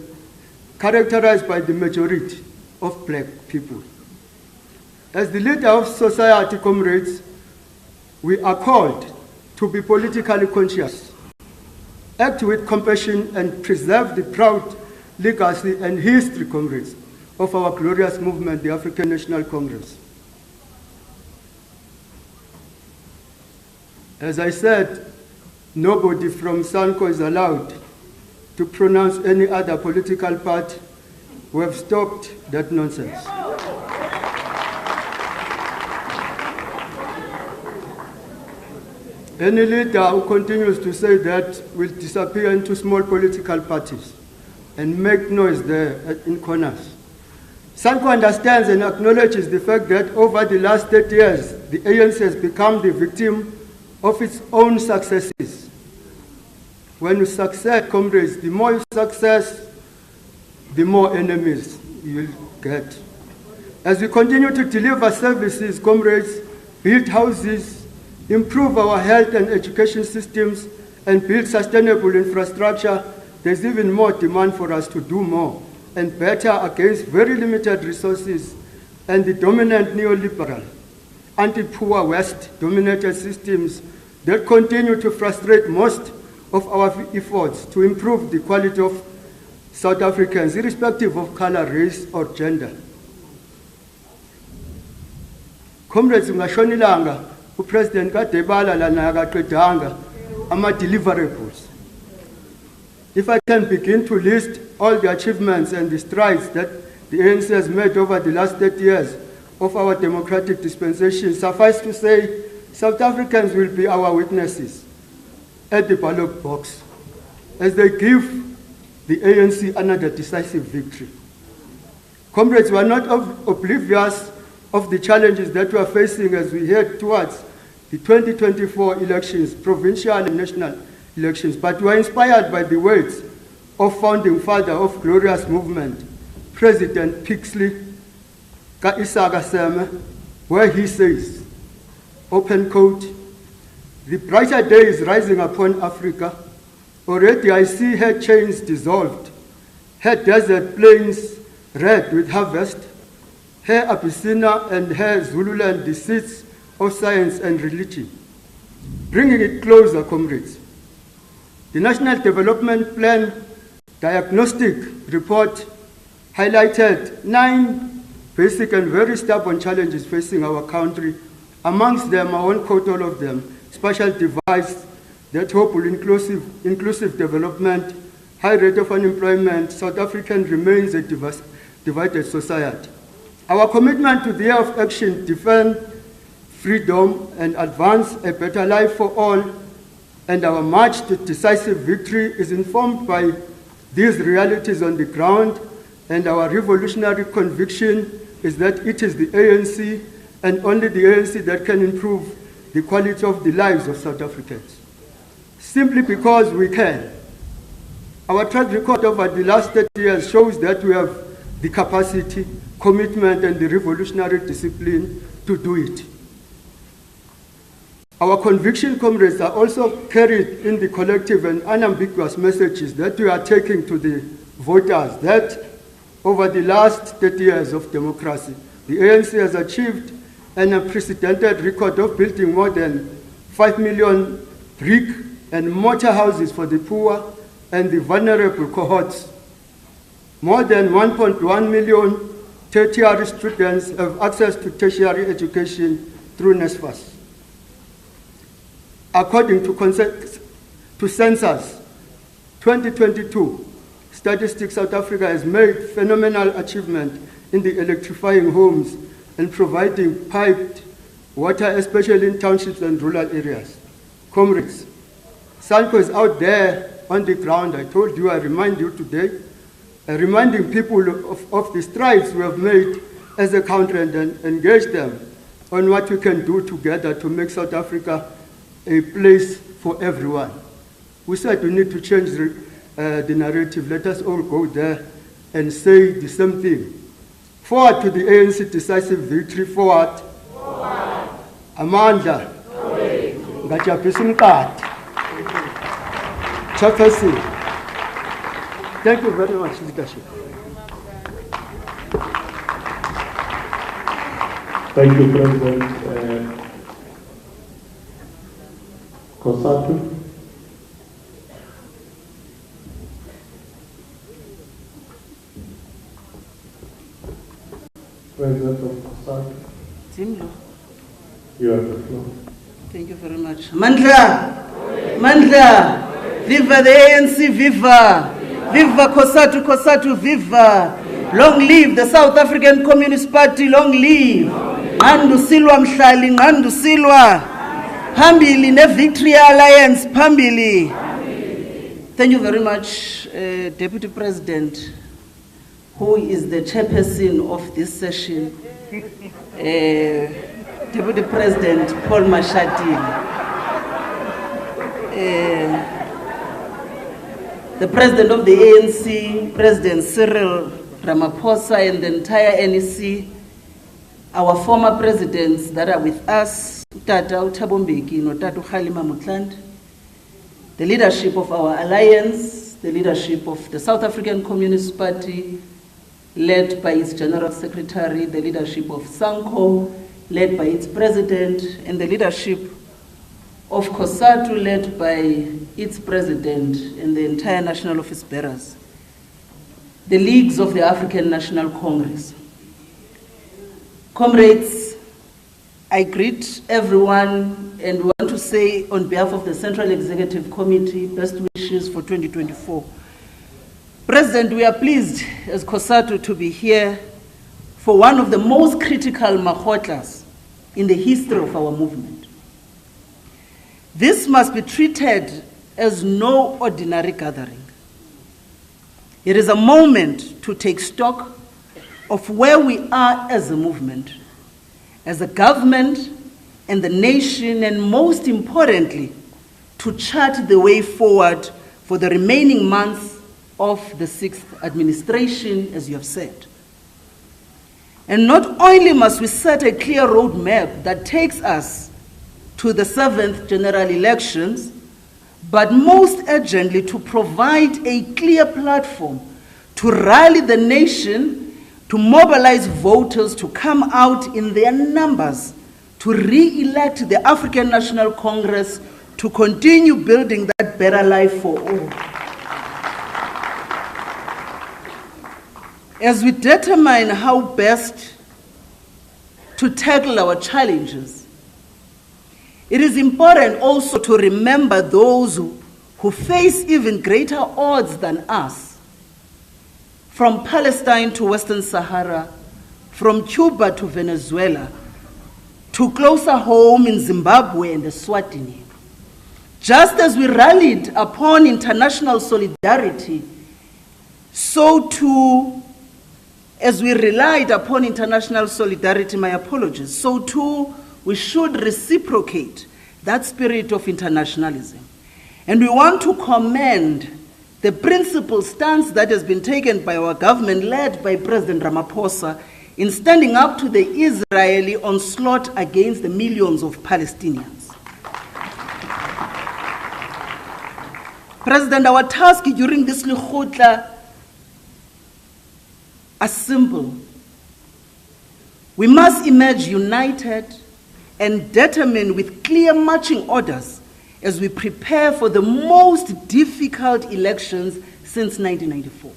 characterized by the majority of black people. As the leader of society, comrades, we are called to be politically conscious, act with compassion, and preserve the proud legacy and history, comrades, of our glorious movement, the African National Congress. As I said, nobody from SANCO is allowed to pronounce any other political party. We have stopped that nonsense. Any leader who continues to say that will disappear into small political parties and make noise there in corners. SANCO understands and acknowledges the fact that over the last 30 years, the ANC has become the victim of its own successes. When you succeed, comrades, the more you success, the more enemies you'll get. As we continue to deliver services, comrades, build houses, improve our health and education systems, and build sustainable infrastructure, there's even more demand for us to do more and better against very limited resources and the dominant neoliberal, anti-poor West-dominated systems that continue to frustrate most of our efforts to improve the quality of South Africans, irrespective of color, race, or gender. Comrades, ungashonilanga, uPresident kaDebala lana akaqedanga ama-deliverables. If I can begin to list all the achievements and the strides that the ANC has made over the last 30 years of our democratic dispensation, suffice to say, South Africans will be our witnesses at the ballot box as they give the ANC another decisive victory. Comrades, we are not oblivious of the challenges that we are facing as we head towards the 2024 elections, provincial and national elections, but we are inspired by the words of founding father of glorious movement, President Pixley Ka-Isaka Seme, where he says, open quote, "The brighter day is rising upon Africa. Already I see her chains dissolved, her desert plains red with harvest, her Abyssinia and her Zululand the seats of science and religion." Bringing it closer, comrades, the National Development Plan Diagnostic Report highlighted 9 basic and very stubborn challenges facing our country. Amongst them, I won't quote all of them: special device that hope will inclusive development, high rate of unemployment, South Africa remains a divided society. Our commitment to the year of action, defend freedom and advance a better life for all, and our march to decisive victory is informed by these realities on the ground, and our revolutionary conviction is that it is the ANC and only the ANC that can improve the quality of the lives of South Africans. Simply because we can. Our track record over the last 30 years shows that we have the capacity, commitment, and the revolutionary discipline to do it. Our conviction, comrades, are also carried in the collective and unambiguous messages that we are taking to the voters that over the last 30 years of democracy, the ANC has achieved an unprecedented record of building more than 5 million brick and mortar houses for the poor and the vulnerable cohorts. More than 1.1 million tertiary students have access to tertiary education through NSFAS. according to Census 2022 statistics, South Africa has made phenomenal achievement in the electrifying homes and providing piped water, especially in townships and rural areas. Comrades, SANCO is out there on the ground. I told you, I remind you today, reminding people of the strides we have made as a country and engage them on what we can do together to make South Africa a place for everyone. We said we need to change the narrative. Let us all go there and say the same thing. Forward to the ANC decisive victory. Forward. Forward. Amanda. Ngajabhisa umqadi. Chairperson. Thank you very much, leadership. Thank you, President. COSATU. President of COSATU. Zimlo. You have the floor. Thank you very much. Mandla! Mandla! Viva the ANC, viva! Viva COSATU, COSATU, viva! Long live the South African Communist Party, long live! Ngandu silwa mhlali, ngandu silwa! Phambili ne Victory Alliance, phambili! Thank you very much, Deputy President, who is the chairperson of this session. Deputy President Paul Mashati, the President of the ANC, President Cyril Ramaphosa, and the entire NEC, our former presidents that are with us, Tata Utabombeki, Notatu Khalima Mutland, the leadership of our alliance, the leadership of the South African Communist Party, led by its General Secretary, the leadership of SANCO, led by its president, and the leadership of COSATU, led by its president and the entire national office bearers, the leagues of the African National Congress. Comrades, I greet everyone and want to say on behalf of the Central Executive Committee, best wishes for 2024. President, we are pleased as COSATU to be here for one of the most critical LOekgotlas in the history of our movement. This must be treated as no ordinary gathering. It is a moment to take stock of where we are as a movement, as a government and the nation, and most importantly, to chart the way forward for the remaining months of the 6th administration, as you have said. And not only must we set a clear roadmap that takes us to the 7th general elections, but most urgently to provide a clear platform to rally the nation, to mobilize voters to come out in their numbers, to re-elect the African National Congress, to continue building that better life for all. As we determine how best to tackle our challenges, it is important also to remember those who face even greater odds than us, from Palestine to Western Sahara, from Cuba to Venezuela, to closer home in Zimbabwe and Eswatini. Just as we rallied upon international solidarity, so too, as we relied upon international solidarity, my apologies, so too we should reciprocate that spirit of internationalism. And we want to commend the principled stance that has been taken by our government, led by President Ramaphosa, in standing up to the Israeli onslaught against the millions of Palestinians. President, our task during this LOekgotla are simple. We must emerge united and determined with clear marching orders as we prepare for the most difficult elections since 1994.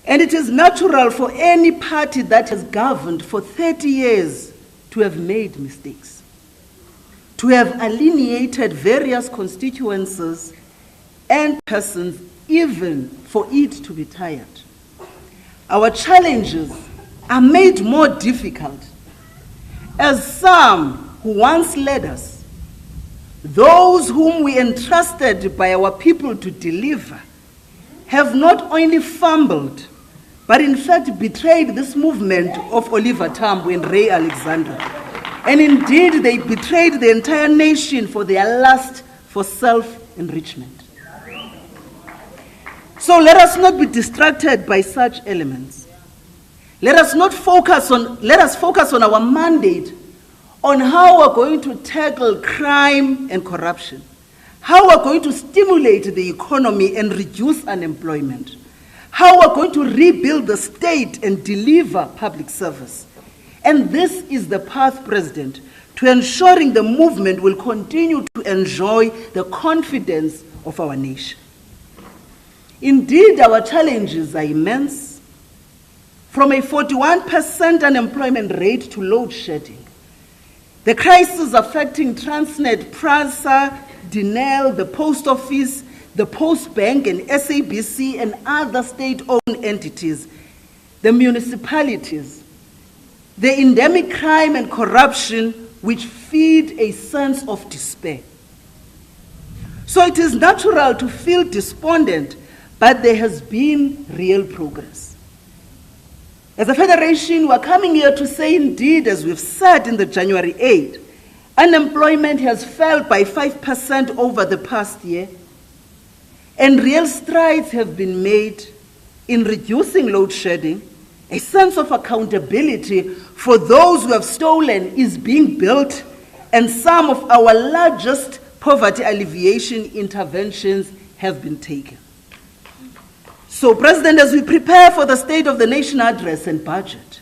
And it is natural for any party that has governed for 30 years to have made mistakes, to have alienated various constituencies and persons, even for it to be tired. Our challenges are made more difficult as some who once led us, those whom we entrusted by our people to deliver, have not only fumbled, but in fact betrayed this movement of Oliver Tambo and Ray Alexander. And indeed, they betrayed the entire nation for their lust for self-enrichment. So let us not be distracted by such elements. Let us focus on our mandate, on how we're going to tackle crime and corruption, how we're going to stimulate the economy and reduce unemployment, how we're going to rebuild the state and deliver public service. And this is the path, President, to ensuring the movement will continue to enjoy the confidence of our nation. Indeed, our challenges are immense, from a 41% unemployment rate to load shedding, the crisis affecting Transnet, PRASA, DINEL, the Post Office, the Post Bank, and SABC, and other state-owned entities, the municipalities, the endemic crime and corruption which feed a sense of despair. So it is natural to feel despondent, but there has been real progress. As a federation, we're coming here to say, indeed, as we've said in the January 8, unemployment has fell by 5% over the past year, and real strides have been made in reducing load shedding. A sense of accountability for those who have stolen is being built, and some of our largest poverty alleviation interventions have been taken. So, President, as we prepare for the State of the Nation address and budget,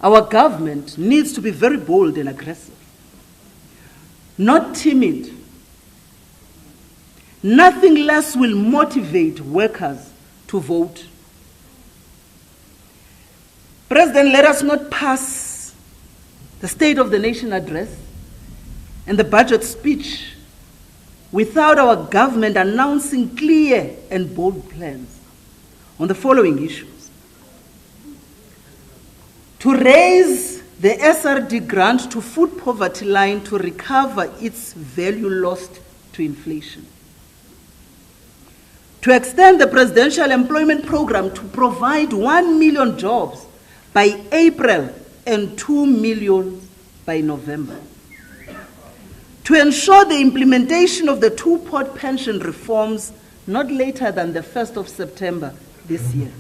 our government needs to be very bold and aggressive, not timid. Nothing less will motivate workers to vote. President, let us not pass the State of the Nation address and the budget speech without our government announcing clear and bold plans on the following issues. To raise the SRD grant to food poverty line to recover its value lost to inflation. To extend the presidential employment program to provide 1 million jobs by April and 2 million by November. To ensure the implementation of the two-pot pension reforms not later than the 1st of September this year.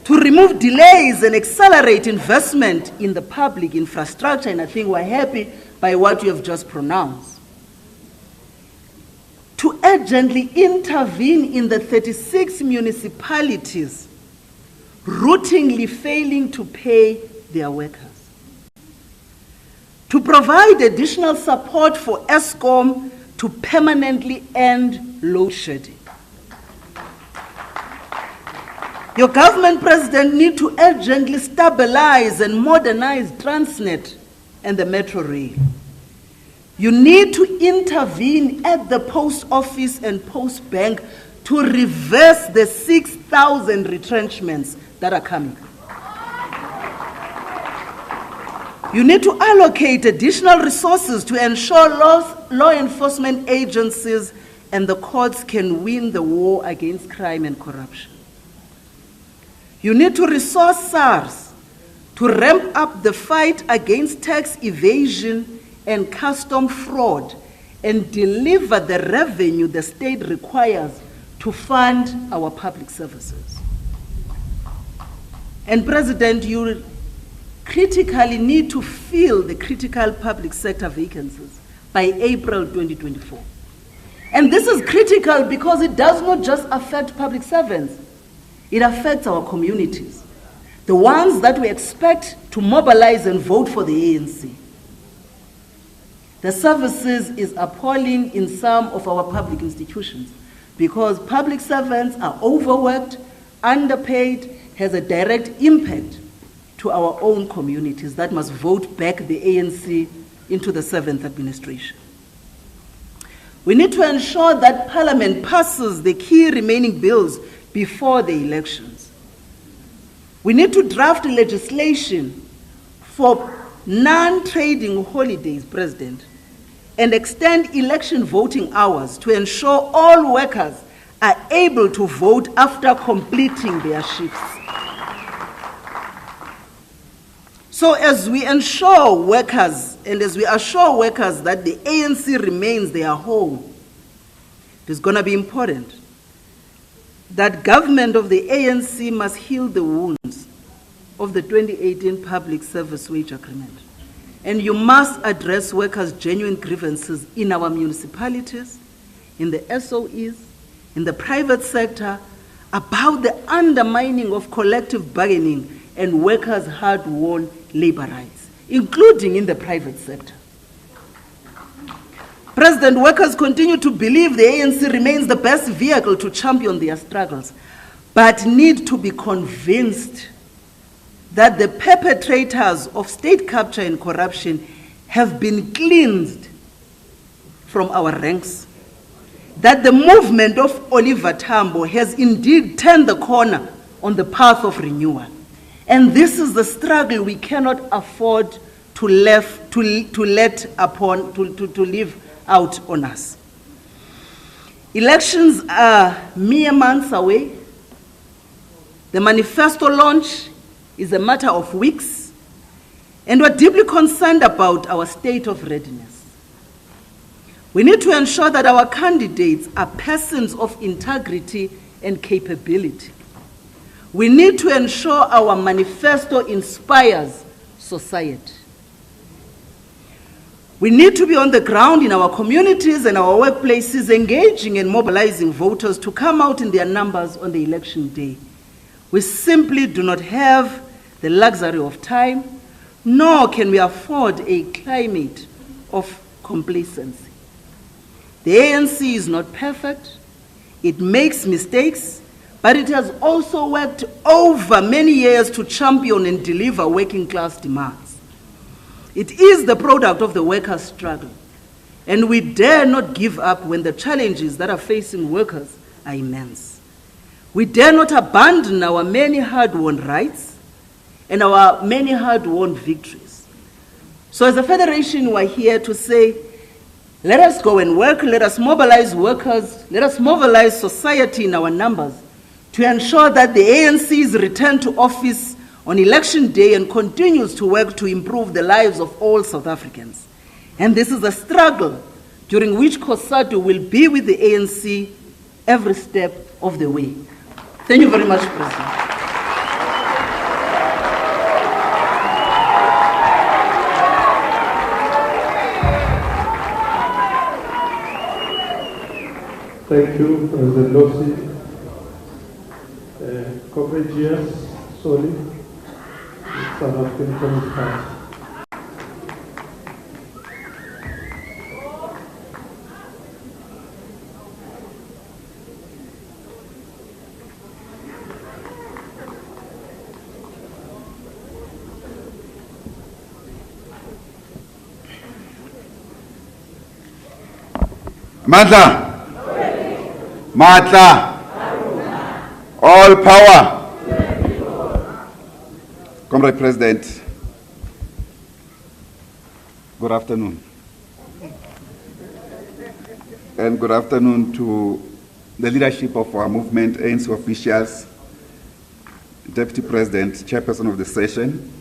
To remove delays and accelerate investment in the public infrastructure, and I think we're happy by what you have just pronounced. To urgently intervene in the 36 municipalities routinely failing to pay their workers. To provide additional support for ESCOM to permanently end load shedding. Your government, President, need to urgently stabilize and modernize Transnet and the Metro Rail. You need to intervene at the Post Office and Post Bank to reverse the 6,000 retrenchments that are coming. You need to allocate additional resources to ensure law enforcement agencies and the courts can win the war against crime and corruption. You need to resource SARS to ramp up the fight against tax evasion and custom fraud and deliver the revenue the state requires to fund our public services. And President, you critically need to fill the critical public sector vacancies by April 2024. And this is critical because it does not just affect public servants, it affects our communities, the ones that we expect to mobilize and vote for the ANC. The services is appalling in some of our public institutions because public servants are overworked, underpaid, has a direct impact to our own communities that must vote back the ANC into the 7th administration. We need to ensure that Parliament passes the key remaining bills before the elections. We need to draft legislation for non-trading holidays, President, and extend election voting hours to ensure all workers are able to vote after completing their shifts. So as we ensure workers, and as we assure workers that the ANC remains their home, it is going to be important that government of the ANC must heal the wounds of the 2018 Public Service Wage Agreement. And you must address workers' genuine grievances in our municipalities, in the SOEs, in the private sector, about the undermining of collective bargaining and workers' hard-won labor rights, including in the private sector. President, workers continue to believe the ANC remains the best vehicle to champion their struggles, but need to be convinced that the perpetrators of state capture and corruption have been cleansed from our ranks, that the movement of Oliver Tambo has indeed turned the corner on the path of renewal. And this is the struggle we cannot afford to leave out on us. Elections are mere months away. The manifesto launch is a matter of weeks, and we're deeply concerned about our state of readiness. We need to ensure that our candidates are persons of integrity and capability. We need to ensure our manifesto inspires society. We need to be on the ground in our communities and our workplaces, engaging and mobilizing voters to come out in their numbers on the election day. We simply do not have the luxury of time, nor can we afford a climate of complacency. The ANC is not perfect. It makes mistakes, but it has also worked over many years to champion and deliver working class demands. It is the product of the workers' struggle, and we dare not give up when the challenges that are facing workers are immense. We dare not abandon our many hard-won rights and our many hard-won victories. So as a federation, we're here to say, let us go and work, let us mobilize workers, let us mobilize society in our numbers to ensure that the ANC's return to office on election day and continues to work to improve the lives of all South Africans. And this is a struggle during which COSATU will be with the ANC every step of the way. Thank you very much, President. Thank you, President Losi. Comrade G.S. Soli, South African Communist Party. Matla. Matla. All power. Comrade President, good afternoon. And good afternoon to the leadership of our movement, ANC officials, Deputy President, Chairperson of the session,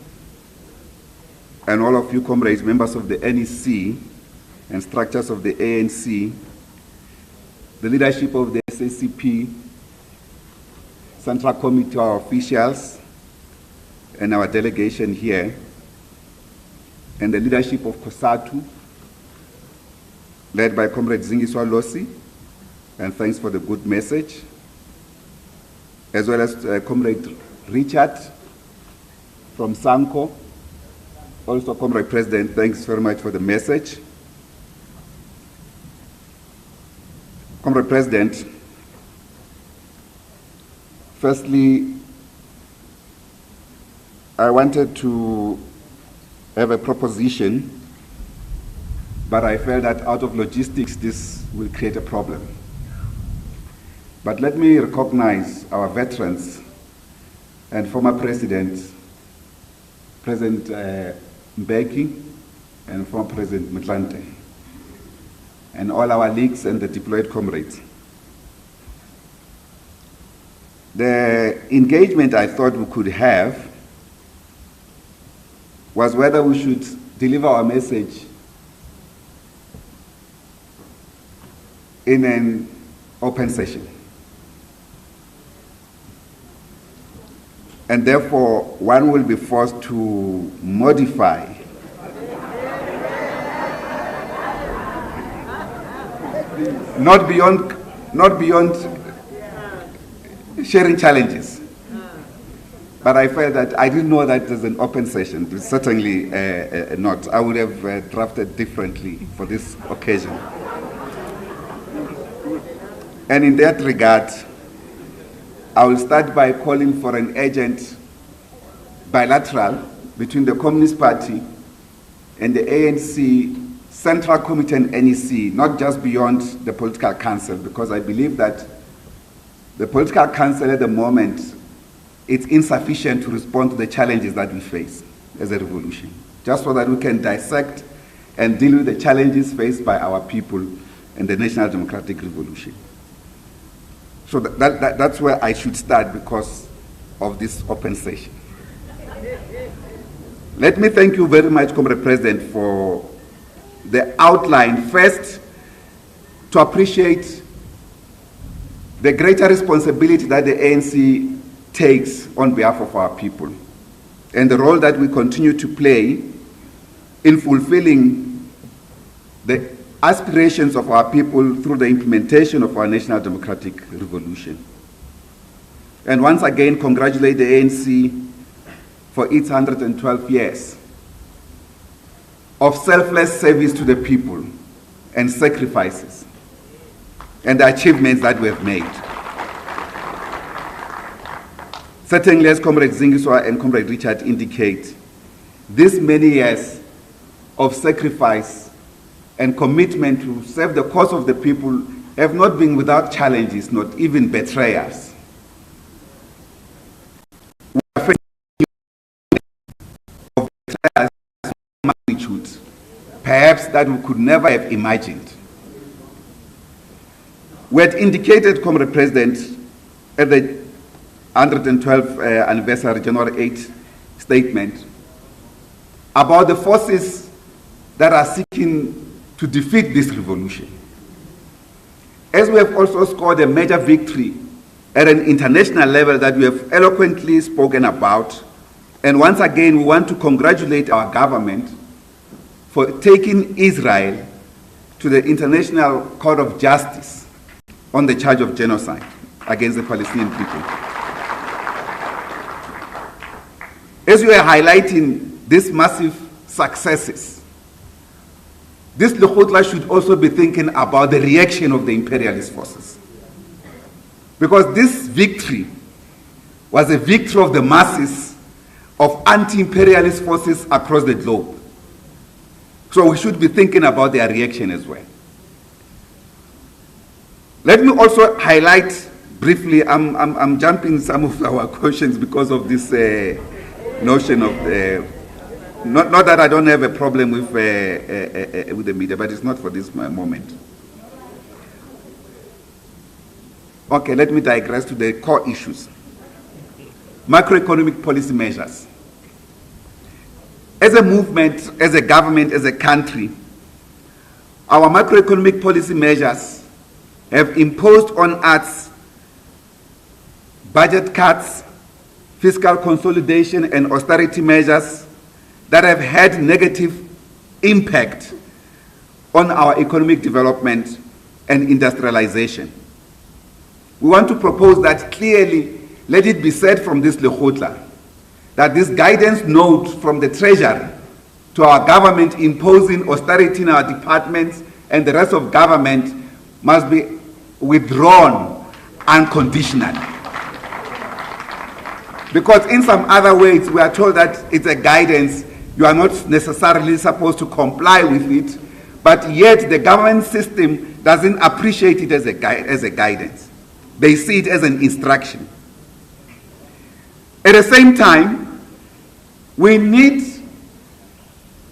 and all of you comrades, members of the NEC and structures of the ANC, the leadership of the SACP, Central Committee, our officials, and our delegation here, and the leadership of COSATU, led by Comrade Zingiswa Losi, and thanks for the good message, as well as Comrade Richard from SANCO, also Comrade President, thanks very much for the message. Comrade President, firstly, I wanted to have a proposition, but I felt that out of logistics, this will create a problem. But let me recognize our veterans and former presidents, President Mbeki and former President Mtlante, and all our leagues and the deployed comrades. The engagement I thought we could have was whether we should deliver our message in an open session. And therefore, one will be forced to modify not beyond sharing challenges. But I felt that I didn't know that there's an open session. Certainly not. I would have drafted differently for this occasion. And in that regard, I will start by calling for an urgent bilateral between the Communist Party and the ANC Central Committee and NEC, not just beyond the Political Council, because I believe that the Political Council at the moment is insufficient to respond to the challenges that we face as a revolution, just so that we can dissect and deal with the challenges faced by our people in the National Democratic Revolution. So that's where I should start because of this open session. Let me thank you very much, Comrade President, for the outline. First, to appreciate the greater responsibility that the ANC takes on behalf of our people and the role that we continue to play in fulfilling the aspirations of our people through the implementation of our National Democratic Revolution. And once again, congratulate the ANC for its 112 years of selfless service to the people and sacrifices and the achievements that we have made. Certainly, as Comrade Zingiswa and Comrade Richard indicate, these many years of sacrifice and commitment to serve the cause of the people have not been without challenges, not even betrayals. We are facing of betrayals of magnitude, perhaps that we could never have imagined. We had indicated, Comrade President, at the 112th anniversary January 8 statement about the forces that are seeking to defeat this revolution. As we have also scored a major victory at an international level that we have eloquently spoken about, and once again we want to congratulate our government for taking Israel to the International Court of Justice on the charge of genocide against the Palestinian people. As we are highlighting these massive successes, this LOekgotla should also be thinking about the reaction of the imperialist forces. Because this victory was a victory of the masses of anti-imperialist forces across the globe. So we should be thinking about their reaction as well. Let me also highlight briefly, I'm jumping some of our questions because of this notion of not that I don't have a problem with the media, but it's not for this moment. Okay, let me digress to the core issues. Macroeconomic policy measures. As a movement, as a government, as a country, our macroeconomic policy measures have imposed on us budget cuts, fiscal consolidation, and austerity measures that have had negative impact on our economic development and industrialization. We want to propose that clearly, let it be said from this LOekgotla, that this guidance note from the Treasury to our government imposing austerity in our departments and the rest of government must be withdrawn unconditionally. Because in some other ways, we are told that it's a guidance. You are not necessarily supposed to comply with it, but yet the government system doesn't appreciate it as a guidance. They see it as an instruction. At the same time, we need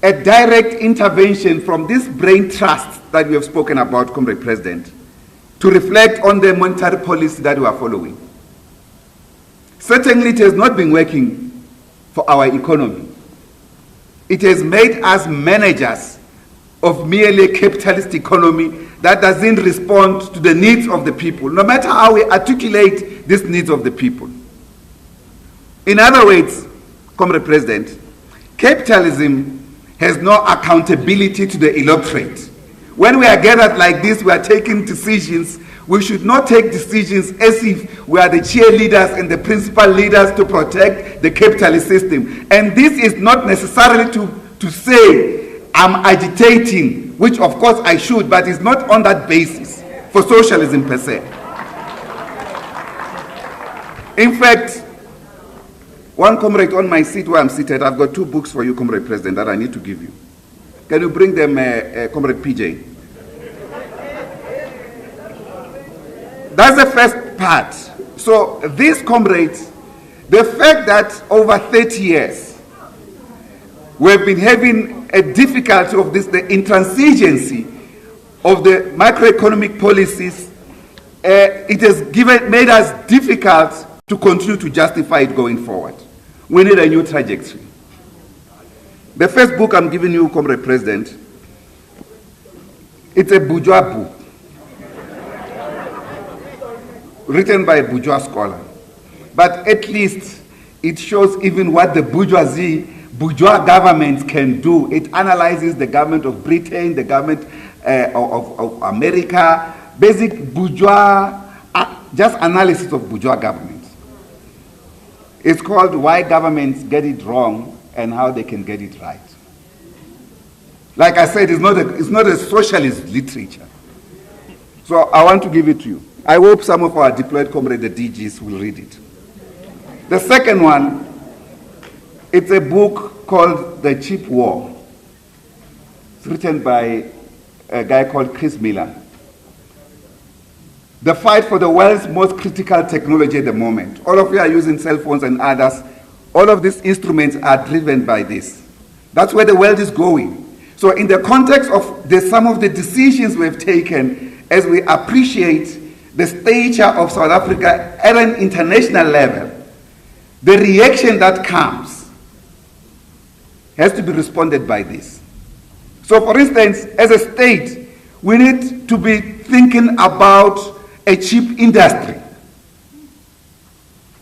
a direct intervention from this brain trust that we have spoken about, Comrade President, to reflect on the monetary policy that we are following. Certainly it has not been working for our economy. It has made us managers of merely a capitalist economy that doesn't respond to the needs of the people, no matter how we articulate these needs of the people. In other words, Comrade President, capitalism has no accountability to the electorate. When we are gathered like this, we are taking decisions. We should not take decisions as if we are the cheerleaders and the principal leaders to protect the capitalist system. And this is not necessarily to say I'm agitating, which of course I should, but it's not on that basis for socialism per se. In fact, one comrade on my seat where I'm seated, I've got 2 books for you, Comrade President, that I need to give you. Can you bring them, Comrade PJ? That's the first part. So these comrades, the fact that over 30 years, we've been having a difficulty of this, the intransigency of the macroeconomic policies, it has made us difficult to continue to justify it going forward. We need a new trajectory. The first book I'm giving you, Comrade President, it's a bourgeois book, written by a bourgeois scholar. But at least it shows even what the bourgeois governments can do. It analyzes the government of Britain, the government of America, basic bourgeois, just analysis of bourgeois governments. It's called Why Governments Get It Wrong and How They Can Get It Right. Like I said, it's not a socialist literature. So I want to give it to you. I hope some of our deployed comrades, the DGs, will read it. The second one, it's a book called The Cheap War. It's written by a guy called Chris Miller. The fight for the world's most critical technology at the moment. All of you are using cell phones and others. All of these instruments are driven by this. That's where the world is going. So in the context of some of the decisions we've taken, as we appreciate the stature of South Africa at an international level, the reaction that comes has to be responded by this. So for instance, as a state, we need to be thinking about a cheap industry.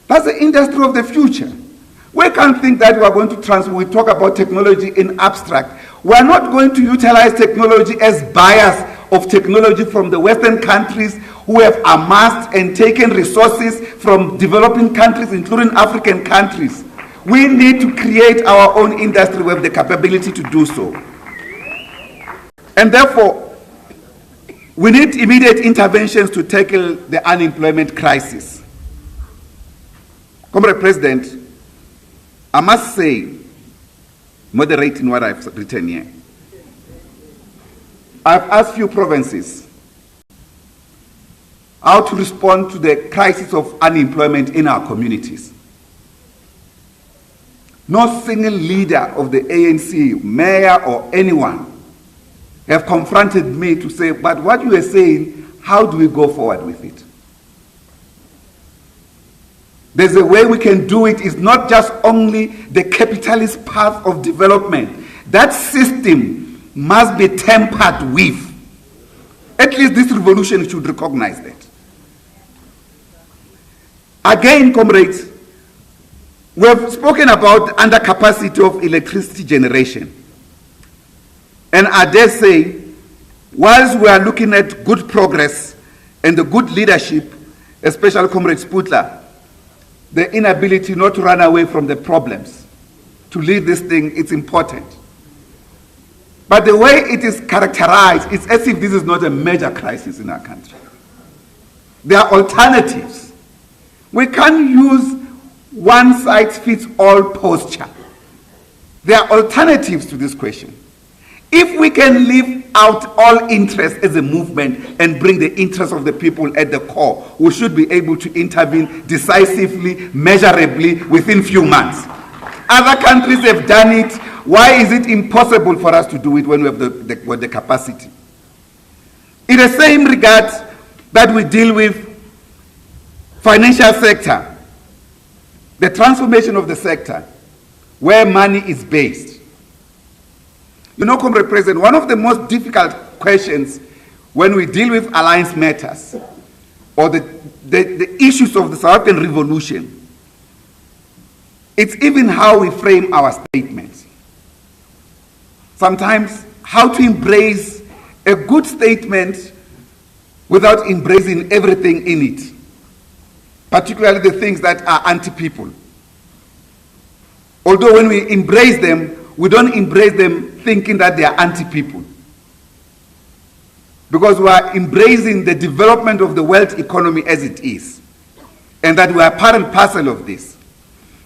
That's the industry of the future. We can't think that we are going to we talk about technology in abstract. We are not going to utilize technology as buyers of technology from the Western countries who have amassed and taken resources from developing countries, including African countries. We need to create our own industry. We have the capability to do so. And therefore, we need immediate interventions to tackle the unemployment crisis. Comrade President, I must say, moderating what I've written here, I've asked few provinces how to respond to the crisis of unemployment in our communities. No single leader of the ANC, mayor or anyone, have confronted me to say, but what you are saying, how do we go forward with it? There's a way we can do it. It's not just only the capitalist path of development. That system must be tempered with. At least this revolution should recognize that. Again, comrades, we have spoken about the undercapacity of electricity generation. And I dare say, whilst we are looking at good progress and the good leadership, especially Comrade Sputler, the inability not to run away from the problems, to lead this thing, it's important. But the way it is characterized, it's as if this is not a major crisis in our country. There are alternatives. We can't use one-size-fits-all posture. There are alternatives to this question. If we can leave out all interest as a movement and bring the interests of the people at the core, we should be able to intervene decisively, measurably, within few months. Other countries have done it. Why is it impossible for us to do it when we have the capacity? In the same regard that we deal with financial sector, the transformation of the sector, where money is based. You know, Comrade President, one of the most difficult questions when we deal with alliance matters or the issues of the South African Revolution, it's even how we frame our statements. Sometimes how to embrace a good statement without embracing everything in it, particularly the things that are anti-people. Although when we embrace them, we don't embrace them thinking that they are anti-people. Because we are embracing the development of the world economy as it is, and that we are part and parcel of this.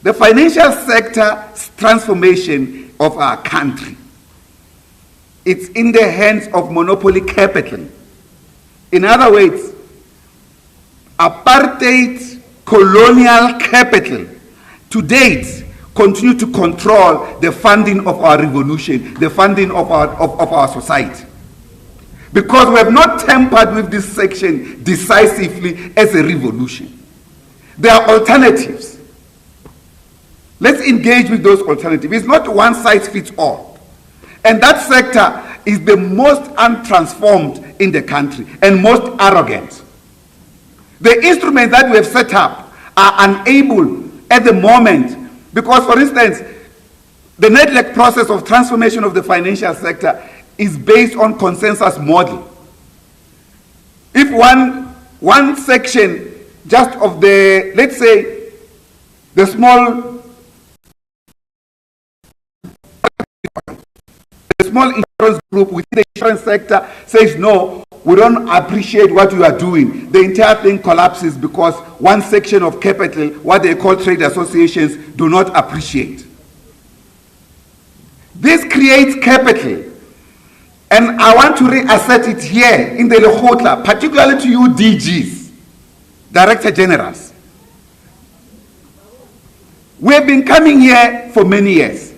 The financial sector's transformation of our country, it's in the hands of monopoly capital. In other words, apartheid colonial capital to date continue to control the funding of our revolution, the funding of our society. Because we have not tampered with this section decisively as a revolution. There are alternatives. Let's engage with those alternatives. It's not one size fits all. And that sector is the most untransformed in the country and most arrogant. The instruments that we have set up are unable at the moment, because, for instance, the network process of transformation of the financial sector is based on consensus model. If one section just of the, let's say, the small insurance group within the insurance sector says, no, we don't appreciate what you are doing, the entire thing collapses because one section of capital, what they call trade associations, do not appreciate. This creates capital, and I want to reassert it here in the LOekgotla, particularly to you DGs, Director Generals. We have been coming here for many years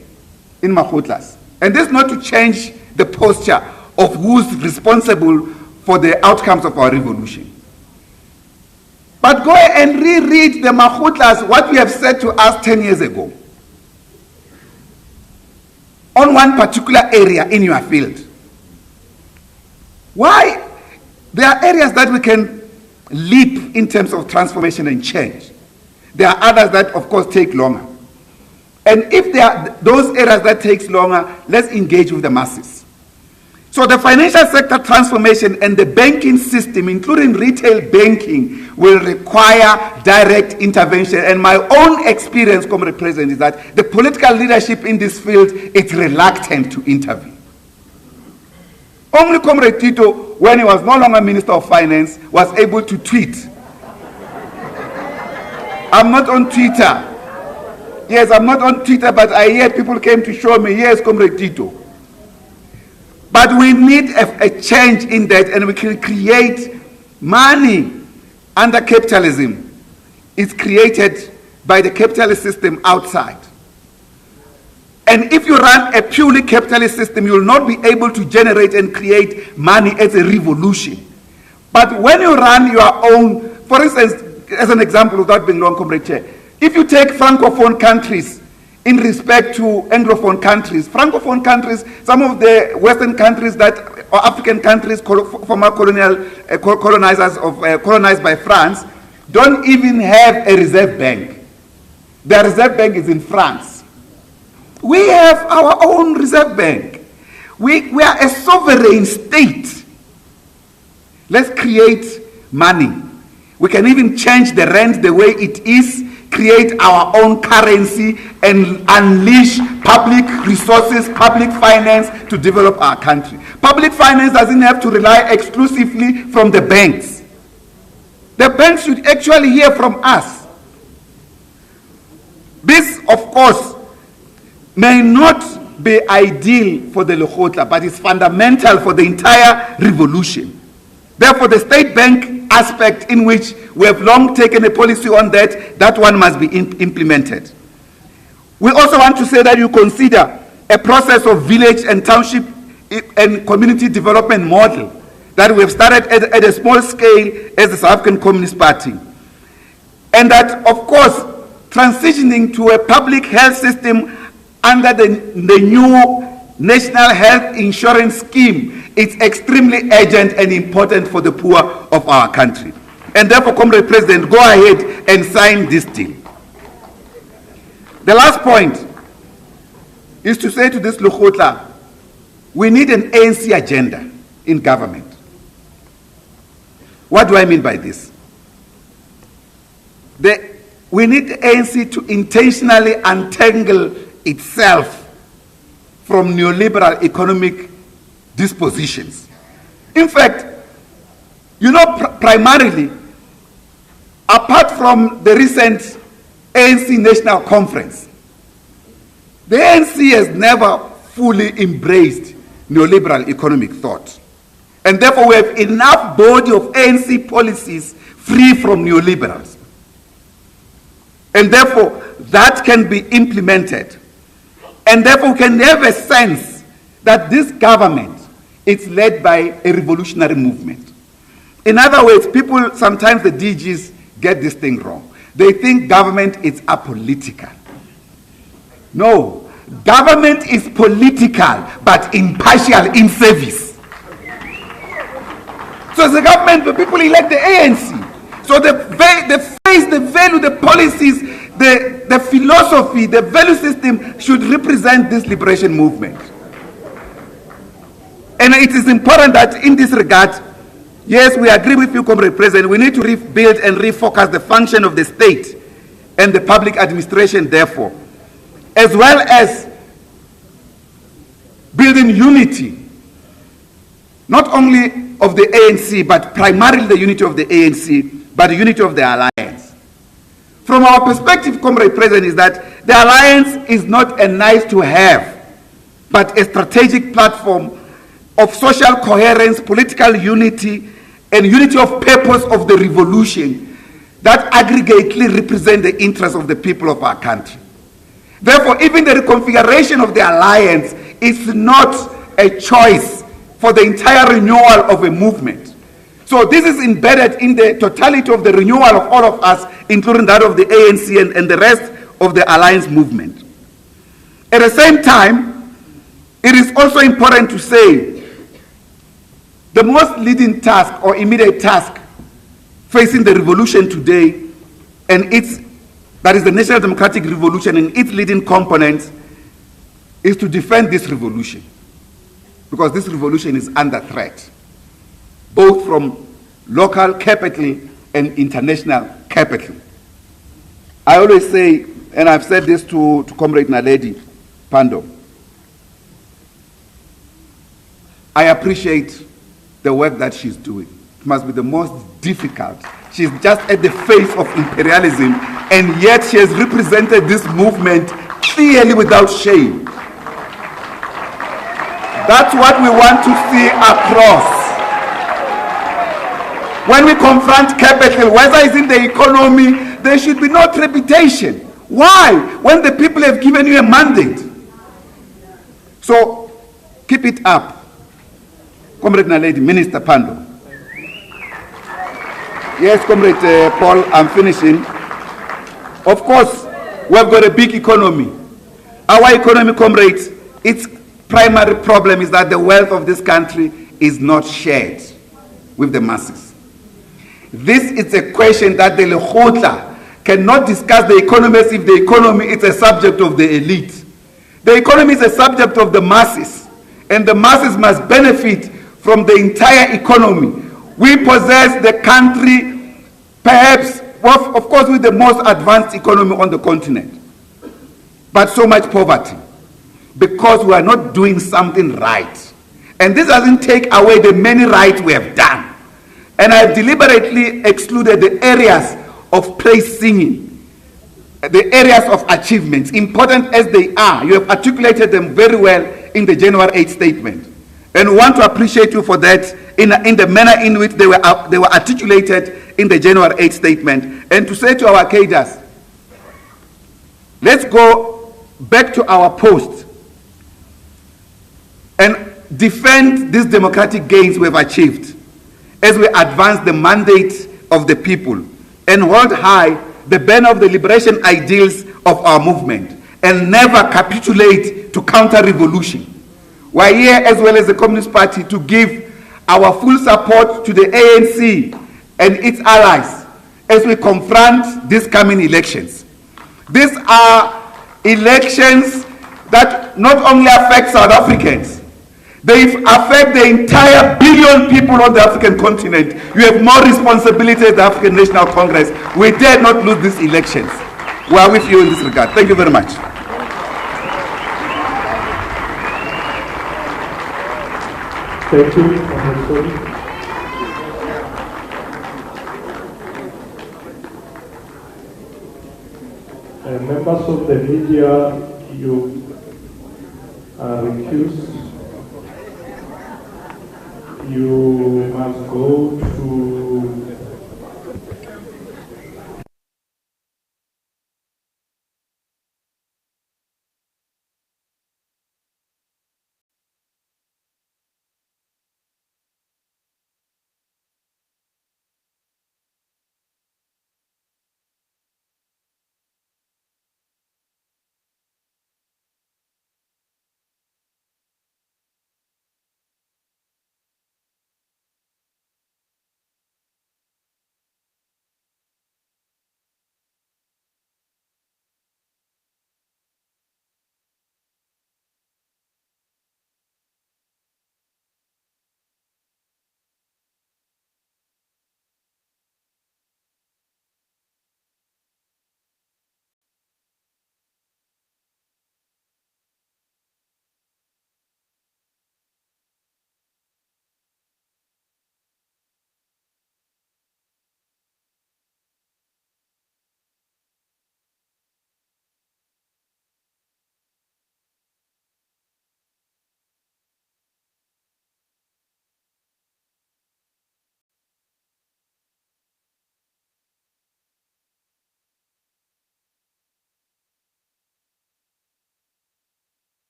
in Makgotlas, and this is not to change the posture of who's responsible for the outcomes of our revolution. But go and reread the Makgotlas, what we have said to us 10 years ago on one particular area in your field. Why? There are areas that we can leap in terms of transformation and change. There are others that, of course, take longer. And if there are those areas that takes longer, let's engage with the masses. So the financial sector transformation and the banking system, including retail banking, will require direct intervention. And my own experience, Comrade President, is that the political leadership in this field is reluctant to intervene. Only Comrade Tito, when he was no longer Minister of Finance, was able to tweet. I'm not on Twitter. Yes, I'm not on Twitter, but I hear people came to show me, yes, Comrade Tito. But we need a change in that, and we can create money under capitalism. It's created by the capitalist system outside. And if you run a purely capitalist system, you will not be able to generate and create money as a revolution. But when you run your own, for instance, as an example without being long, Comrade Chair, if you take Francophone countries in respect to Anglophone countries, Francophone countries, some of the Western countries that, or African countries, former colonizers colonized by France, don't even have a reserve bank. Their reserve bank is in France. We have our own reserve bank. We are a sovereign state. Let's create money. We can even change the rand the way it is, create our own currency, and unleash public resources, public finance to develop our country. Public finance doesn't have to rely exclusively from the banks. The banks should actually hear from us. This, of course, may not be ideal for the Lekgotla, but it's fundamental for the entire revolution. Therefore, the state bank aspect, in which we have long taken a policy on that one must be implemented. We also want to say that you consider a process of village and township and community development model that we have started at a small scale as the South African Communist Party. And that, of course, transitioning to a public health system under the new National Health Insurance Scheme is extremely urgent and important for the poor of our country. And therefore, Comrade President, go ahead and sign this deal. The last point is to say to this Lekgotla, we need an ANC agenda in government. What do I mean by this? We need the ANC to intentionally untangle itself from neoliberal economic dispositions. In fact, you know, primarily, apart from the recent ANC National Conference, the ANC has never fully embraced neoliberal economic thought. And therefore, we have enough body of ANC policies free from neoliberals. And therefore, that can be implemented. And therefore, we can have a sense that this government is led by a revolutionary movement. In other words, people, sometimes the DGs get this thing wrong. They think government is apolitical. No, government is political, but impartial in service. So as a government, the people elect the ANC. So the face, the value, the policies, the philosophy, the value system should represent this liberation movement. And it is important that in this regard, yes, we agree with you, Comrade President, we need to rebuild and refocus the function of the state and the public administration, therefore, as well as building unity, not only of the ANC, but primarily the unity of the ANC, but the unity of the alliance. From our perspective, Comrade President, is that the alliance is not a nice to have, but a strategic platform of social coherence, political unity, and unity of purpose of the revolution that aggregately represent the interests of the people of our country. Therefore, even the reconfiguration of the alliance is not a choice for the entire renewal of a movement. So this is embedded in the totality of the renewal of all of us, including that of the ANC and the rest of the alliance movement. At the same time, it is also important to say the most leading task or immediate task facing the revolution today, and that is the National Democratic Revolution and its leading components, is to defend this revolution. Because this revolution is under threat, both from local capital and international capital. I always say, and I've said this to Comrade Naledi Pando, I appreciate the work that she's doing. It must be the most difficult. She's just at the face of imperialism, and yet she has represented this movement clearly without shame. That's what we want to see across. When we confront capital, whether it's in the economy, there should be no trepidation. Why? When the people have given you a mandate. So, keep it up. Comrade Naledi, Minister Pando. Yes, Comrade Paul, I'm finishing. Of course, we have got a big economy. Our economy, comrades, its primary problem is that the wealth of this country is not shared with the masses. This is a question that the Lekgotla cannot discuss the economy as if the economy is a subject of the elite. The economy is a subject of the masses, and the masses must benefit from the entire economy. We possess the country, perhaps, of course, with the most advanced economy on the continent, but so much poverty, because we are not doing something right. And this doesn't take away the many rights we have done. And I have deliberately excluded the areas of praise singing, the areas of achievements, important as they are. You have articulated them very well in the January 8 statement. And we want to appreciate you for that in the manner in which they were articulated in the January 8 statement. And to say to our cadres, let's go back to our post and defend these democratic gains we have achieved as we advance the mandate of the people and hold high the banner of the liberation ideals of our movement and never capitulate to counter-revolution. We are here, as well as the Communist Party, to give our full support to the ANC and its allies as we confront these coming elections. These are elections that not only affect South Africans, they affect the entire billion people on the African continent. You have more responsibility as the African National Congress. We dare not lose these elections. We are with you in this regard. Thank you very much. Thank you, Honorable. Members of the media, you are recused. You must go to